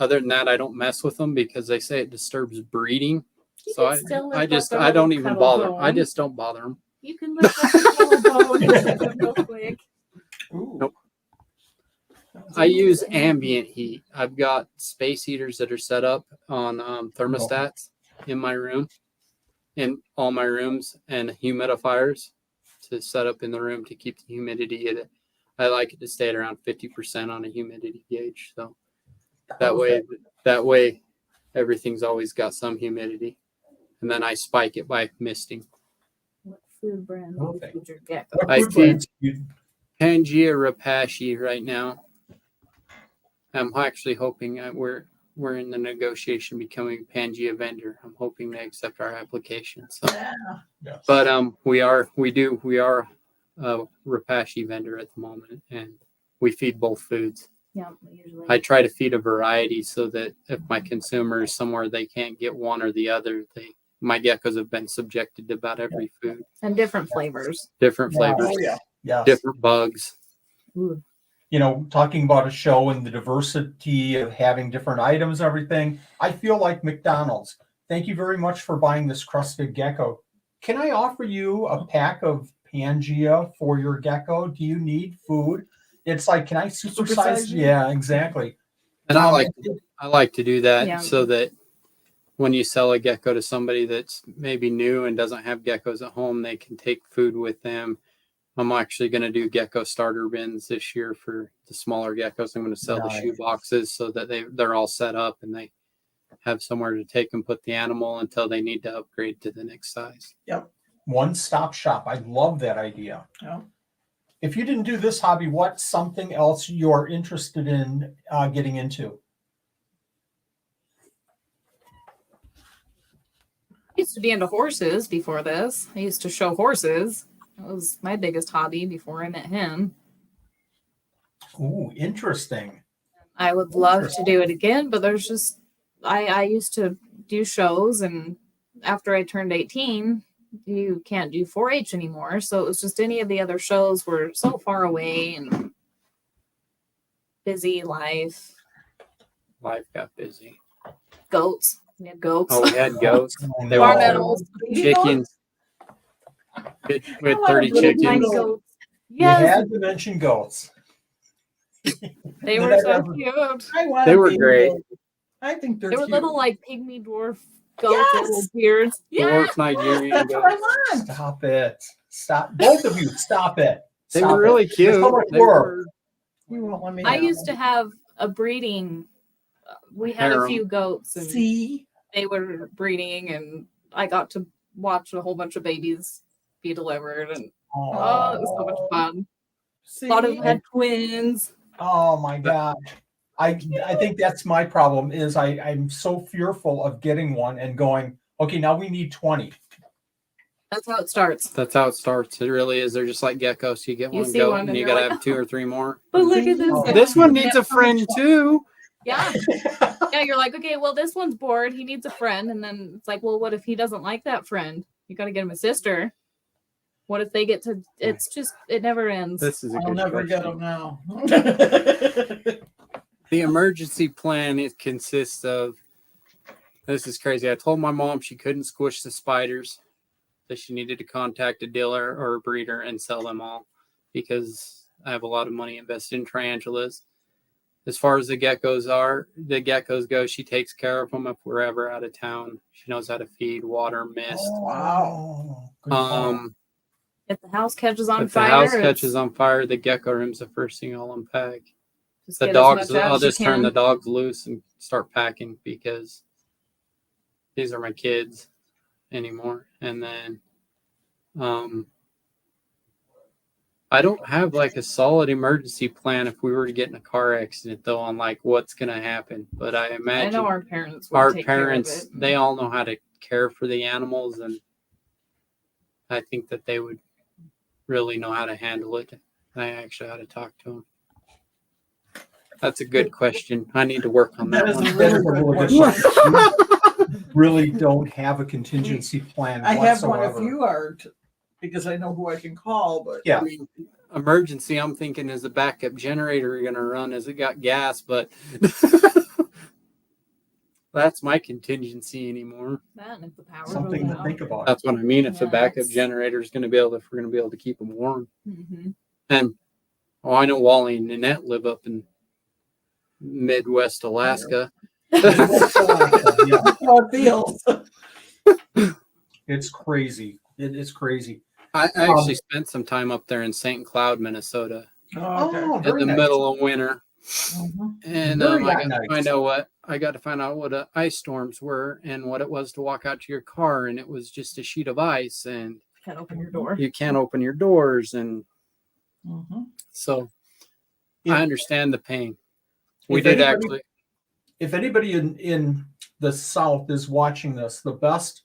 other than that, I don't mess with them because they say it disturbs breeding. You So can still lift I up just a I don't little even cuddle bother. bone. I just don't bother them. You can lift up a little bone and shake them real quick. Ooh. Nope. I use ambient heat. I've got space heaters that are set up on thermostats in my room, in all my rooms, and humidifiers to set up in the room to keep the humidity in it. I like it to stay at around 50% on a humidity gauge. So that way everything's always got some humidity. And then I spike it by misting. What food brand Okay. would your gecko? What I food brands Pangea rapace right now. I'm actually hoping we're in the negotiation becoming Pangea vendor. I'm hoping they accept our application. So, Yeah. but we are a Repashy vendor at the moment, and we feed both foods. Yeah, usually. I try to feed a variety so that if my consumers somewhere they can't get one or the other, my geckos have been subjected to about every food, And different flavors. different flavors, Oh, yeah. Yes. different bugs. Ooh. You know, talking about a show and the diversity of having different items and everything, I feel like McDonald's. Thank you very much for buying this crested gecko. Can I offer you a pack of Pangea for your gecko? Do you need food? It's like, can I supersize? Supersize you? Yeah, exactly. And I like to do that Yeah. so that when you sell a gecko to somebody that's maybe new and doesn't have geckos at home, they can take food with them. I'm actually going to do gecko starter bins this year for the smaller geckos. I'm going to sell the shoe boxes so that they're all set up and they have somewhere to take and put the animal until they need to upgrade to the next size. Yep. One-stop shop. I love that idea. Yeah. If you didn't do this hobby, what's something else you're interested in getting into? I used to be into horses before this. I used to show horses. That was my biggest hobby before I met him. Ooh, interesting. I would love to do it again, but there's just I used to do shows, and after I turned 18, you can't do 4-H anymore. So it was just any of the other shows were so far away and busy life. Life got busy. Goats. We had goats. Oh, we had goats. They Farm were animals. chickens. We had 30 Little chickens. dingo. Goats. You Yes, had to mention goats. they were so cute. I want They a were baby great. goat. I think they're They were cute. little like pygmy dwarf goats Yes! with little beards. Yeah. Dwarf Nigerian That's what I goats. want. Stop it. Stop. Both of you, stop it. They Stop were really it. cute. There's so much They work. were- You won't let me. I have used to them. have a breeding. We had a Harem. few goats, and See. they were breeding, and I got to watch a whole bunch of babies be delivered, and oh, it was so much fun. See. A lot of them had twins. Oh my God. I think that's my problem is I'm so fearful of getting one and going, okay, now we need 20. That's how it starts. That's how it starts. It really is. They're just like geckos. You get You one see goat one and and you you're gotta like, have 2 or 3 more. But look at this. Oh, guy. This one needs a friend too. Yeah. Yeah, you're like, okay, well, this one's bored. He needs a friend. And then it's like, well, what if he doesn't like that friend? You got to get him a sister. What if they get to, it's just, it never ends. This is a I'll good never get question. them now. The emergency plan it consists of. This is crazy. I told my mom she couldn't squish the spiders, that she needed to contact a dealer or a breeder and sell them all because I have a lot of money invested in tarantulas. As far as the geckos go, she takes care of them if we're ever out of town. She knows how to feed, water, mist. Wow. Good call. If the house catches on If the fire, house it's- catches on fire, the gecko room's the first thing I'll unpack. just The get as dogs, much out I'll as you just turn can. the dogs loose and start packing because these are my kids anymore. And then I don't have like a solid emergency plan if we were to get in a car accident though on like what's gonna happen. But I I imagine know our parents would our take parents care of it. they all know how to care for the animals and I think that they would really know how to handle it. I actually had to talk to them. That's a good question. I need to work on that That is one. a That is a really really good good question. question. Really don't have a contingency plan I have one whatsoever. if you are, because I know who I can call. But Yeah. I mean, emergency, I'm thinking is the backup generator going to run as it got gas, but that's my contingency anymore. That and if the power Something goes to out. think about. That's what I mean. If the Yeah, backup it's- generator is going to be able, if we're going to be able to keep them warm. Mhm. And I know Wally and Nanette live up in Midwest Alaska. Yeah. that's how it feels. It's crazy. It is crazy. I actually spent some time up there in St. Cloud, Minnesota, Oh, okay. in the nice. middle of winter. Mhm. And Very I got to nice. find out what ice storms were and what it was to walk out to your car, and it was just a sheet of ice, and Can't open your door. you can't open your doors, and Mhm. so If- I understand the pain. We if did anybody- actually. if anybody in the South is watching this, the best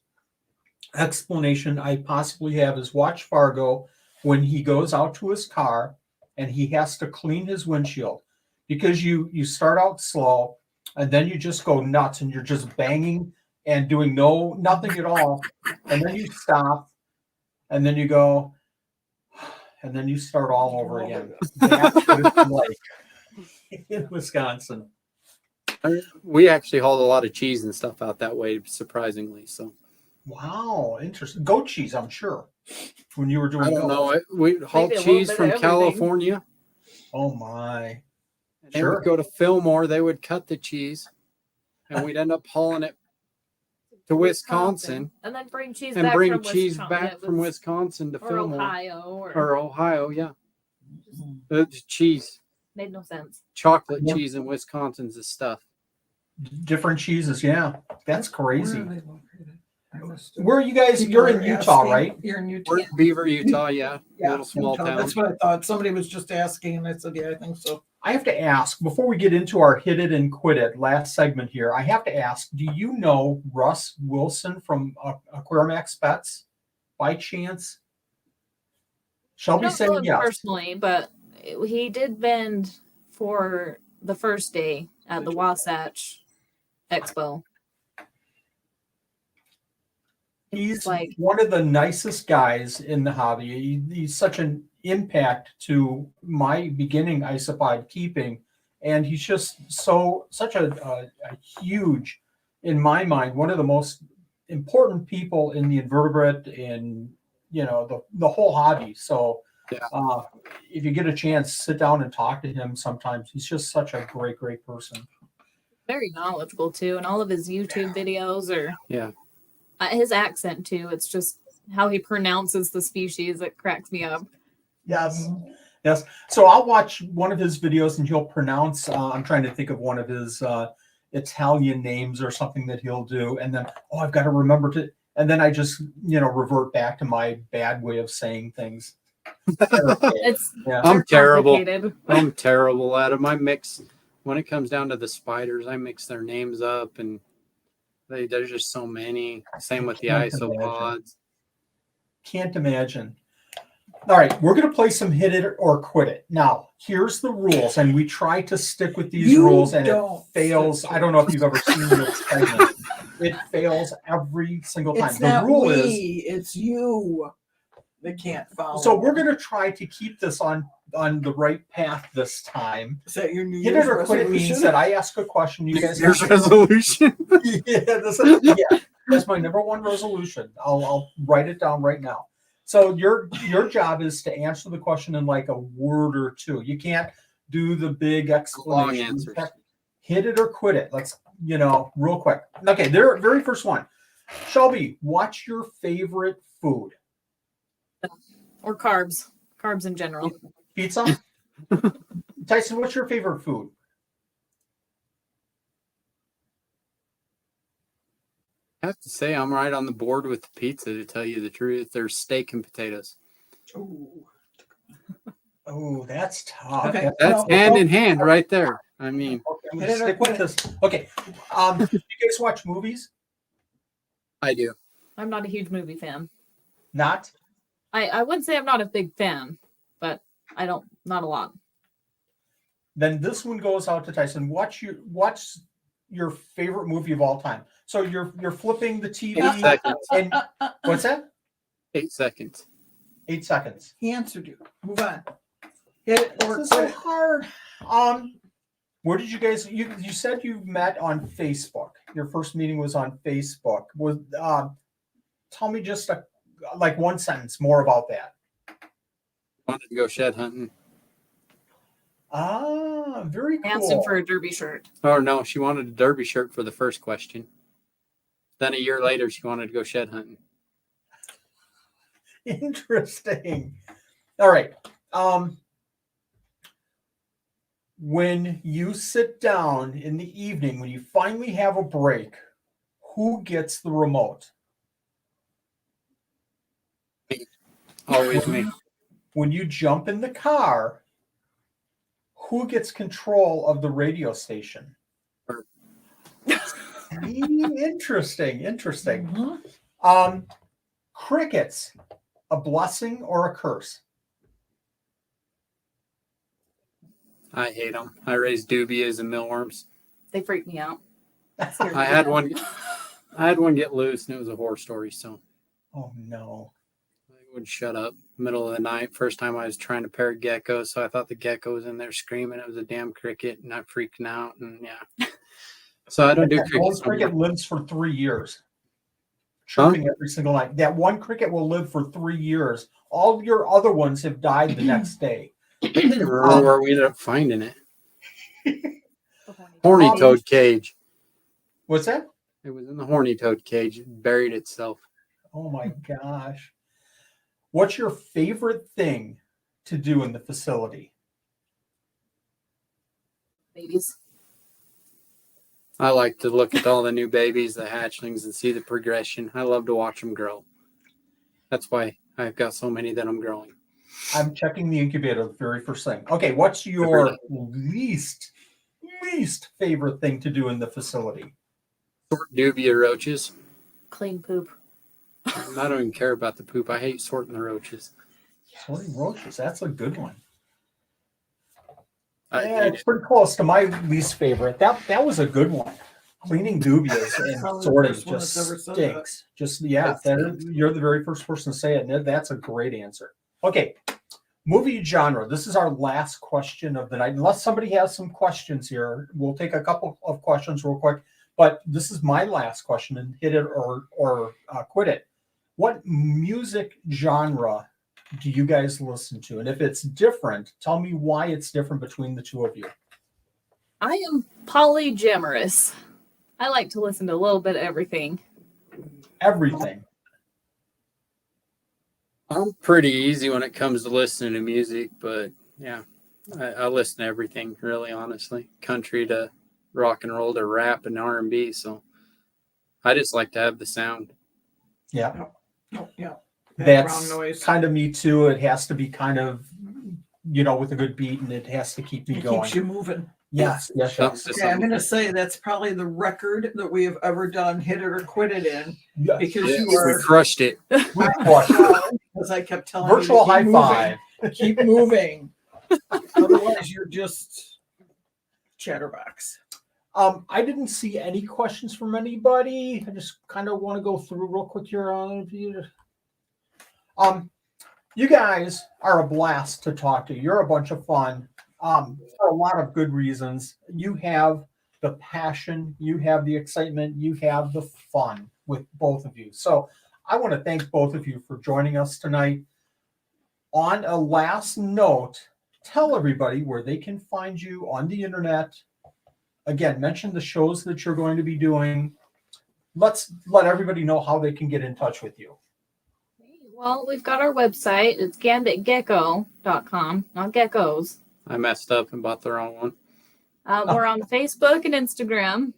explanation I possibly have is watch Fargo when he goes out to his car and he has to clean his windshield, because you start out slow and then you just go nuts and you're just banging and doing nothing at all, and then you stop and then you go and then you start all over again. That's what it's like in Wisconsin. We actually hauled a lot of cheese and stuff out that way, surprisingly. So Wow, interesting. Goat cheese, I'm sure. When you were doing I don't goat. know. We hauled Maybe a little cheese bit from of everything. California. Oh my. And they Sure. would go to Fillmore. They would cut the cheese, and we'd end up hauling it to Wisconsin and then bring cheese and back bring from cheese Wisconsin. back from Wisconsin to or Fillmore Ohio or Ohio. Yeah, Mm-hmm. the cheese, made no sense. chocolate Yeah. cheese in Wisconsin's the stuff. Different cheeses, yeah. That's Where crazy. are they located? I missed it. Where are you guys? People You're in are Utah, asking. right? You're in Utah. We're in Beaver, Utah. Yeah, little small Utah. town. That's what I thought. Somebody was just asking, and I said, "Yeah, I think so." I have to ask, before we get into our hit it and quit it last segment here, I have to ask, do you know Russ Wilson from Aquarimax Pets by chance? I Shelby don't know saying him yes. personally, but he did vend for the first day at the Wasatch Expo. He's like one of the nicest guys in the hobby. He's such an impact to my beginning isopod keeping, and he's just such a huge, in my mind, one of the most important people in the invertebrate and the whole hobby. So Yeah. if you get a chance, sit down and talk to him sometimes. He's just such a great person. very knowledgeable too, and all of his YouTube videos are Yeah. his accent too. It's just how he pronounces the species that cracks me up. Yes. Yes. So I'll watch one of his videos and he'll pronounce, I'm trying to think of one of his Italian names or something that he'll do. And then, I've got to remember to, and then I just, revert back to my bad way of saying things. It's Yeah. I'm terrible. complicated. I'm terrible at them. I mix when it comes down to the spiders. I mix their names up, and there's just so many. Same with the Can't isopods. Can't imagine. All right, we're going to play some hit it or quit it. Now, here's the rules, and we try to stick with these rules, and it fails. I don't know if you've ever seen this segment. It fails every single time. It's The not rule we, it's you that can't follow. so we're going to try to keep this on the right path this time. Is that your New Hit Year's it or quit it means resolution? that I ask a question, you guys Here's have resolution. that's my number one resolution. I'll write it down right now. So your job is to answer the question in like a word or two. You can't do the big Long explanation. answers. Hit it or quit it. Let's real quick. Okay, their very first one. Shelby, what's your favorite food? Or carbs in general. Pizza? Tyson, what's your favorite food? I have to say, I'm right on the board with the pizza, to tell you the truth. There's steak and potatoes. Ooh. Oh, that's tough. Okay. That's hand in hand right there. I mean, Okay, I'm Hit gonna it or stick with quit it. this. Okay. You guys watch movies? I do. I'm not a huge movie fan. Not? I would say I'm not a big fan, but not a lot. Then this one goes out to Tyson. What's your favorite movie of all time? So you're flipping the TV 8 seconds. and what's that? 8 seconds. 8 seconds. He answered you. Move on. Hit it or This is so quit it. hard. Where did you guys you said you met on Facebook. Your first meeting was on Facebook. Tell me just like one sentence more about that. Wanted to go shed hunting. Ah, very cool. Asked him for a derby shirt. Oh, no, she wanted a derby shirt for the first question. Then a year later, she wanted to go shed hunting. Interesting. All right. When you sit down in the evening, when you finally have a break, who gets the remote? Always me. When you jump in the car, who gets control of the radio station? Her. Interesting. Mhm. Crickets, a blessing or a curse? I hate them. I raise dubias and millworms. They freak me out. I had one. I had one get loose, and it was a horror story. So Oh no. I would shut up middle of the night. First time I was trying to pair a gecko, so I thought the gecko was in there screaming. It was a damn cricket, and I freaking out. And yeah, so I don't do That one crickets no cricket more. lives for 3 years, Huh? chirping every single night. That one cricket will live for 3 years. All of your other ones have died the next day. I can't remember where we ended up finding it. The Horny Um, toad cage. What's that? It was in the horny toad cage. It buried itself. Oh my gosh. What's your favorite thing to do in the facility? babies. I like to look at all the new babies, the hatchlings, and see the progression. I love to watch them grow. That's why I've got so many that I'm growing. I'm checking the incubator the very first thing. Okay, what's your least favorite thing to do in the facility? Sort dubia roaches. Clean poop. I don't even care about the poop. I hate sorting the roaches. Sorting roaches. That's a good one. I Yeah, hate it's pretty close to my least favorite. That was a good one. Cleaning dubias Probably and the sorting first one just that's ever said that. stinks. Just yeah, you're the very first person to say it, and that's a great answer. Okay, movie genre. This is our last question of the night. Unless somebody has some questions here, we'll take a couple of questions real quick. But this is my last question, and hit it or quit it. What music genre do you guys listen to? And if it's different, tell me why it's different between the two of you. I am polygamorous. I like to listen to a little bit of everything. Everything. I'm pretty easy when it comes to listening to music, but yeah, I listen to everything, really, honestly. Country to rock and roll to rap and R&B. So I just like to have the sound. Yeah. Oh, yeah. That's Background noise. kind of me too. It has to be kind of, with a good beat, and it has to keep me It going. keeps you moving. Yes. Okay, I'm going to say that's probably the record that we have ever done hit it or quit it in Yes. because Yes, you we are, crushed it. We crushed it. as I kept telling Virtual you, to high keep moving. five. Keep moving. Otherwise, you're just chatterbox. I didn't see any questions from anybody. I just kind of want to go through real quick here. You guys are a blast to talk to. You're a bunch of fun. For a lot of good reasons. You have the passion, you have the excitement, you have the fun with both of you. So I want to thank both of you for joining us tonight. On a last note, tell everybody where they can find you on the internet. Again, mention the shows that you're going to be doing. Let's let everybody know how they can get in touch with you. Well, we've got our website. It's gambitgecko.com, not geckos. I messed up and bought the wrong one. We're on Facebook and Instagram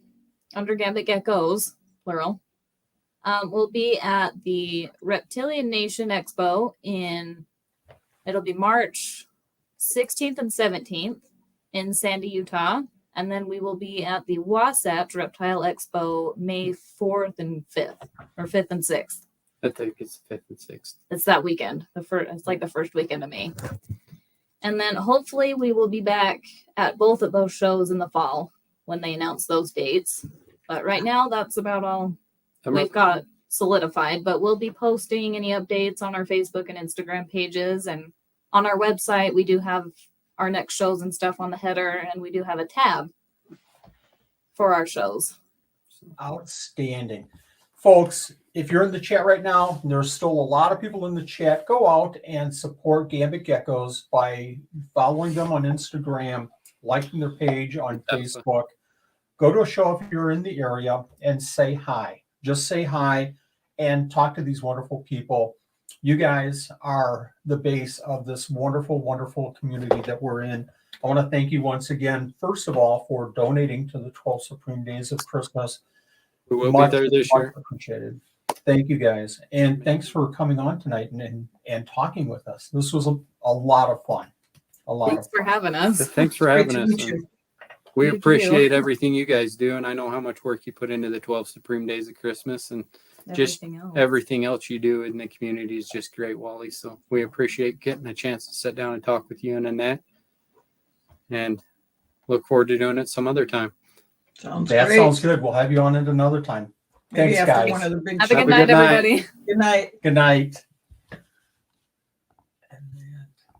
under Gambit Geckos, plural. We'll be at the Reptilian Nation Expo it'll be March 16th and 17th in Sandy, Utah. And then we will be at the Wasatch Reptile Expo May 4th and 5th, or 5th and 6th. I think it's 5th and 6th. It's that weekend. It's like the first weekend of May. And then hopefully we will be back at both of those shows in the fall when they announce those dates. But right now, that's about all we've got solidified. But we'll be posting any updates on our Facebook and Instagram pages. And on our website, we do have our next shows and stuff on the header. And we do have a tab for our shows. Outstanding. Folks, if you're in the chat right now, there's still a lot of people in the chat. Go out and support Gambit Geckos by following them on Instagram, liking their page on Facebook. Go to a show if you're in the area and say hi. Just say hi and talk to these wonderful people. You guys are the base of this wonderful, wonderful community that we're in. I want to thank you once again, first of all, for donating to the 12 Supreme Days of Christmas. We will be there this year. Appreciated. Thank you guys. And thanks for coming on tonight and talking with us. This was a lot of fun. Thanks for having us. Thanks for having us. we You do. appreciate everything you guys do, and I know how much work you put into the 12 Supreme Days of Christmas, and just Everything else. everything else you do in the community is just great, Wally. So we appreciate getting a chance to sit down and talk with you and Annette, and look forward to doing it some other time. Sounds That great. sounds good. We'll have you on it another time. Maybe Thanks, after guys. one of the big Have a Have good a night, good night. everybody. Good night. Good night.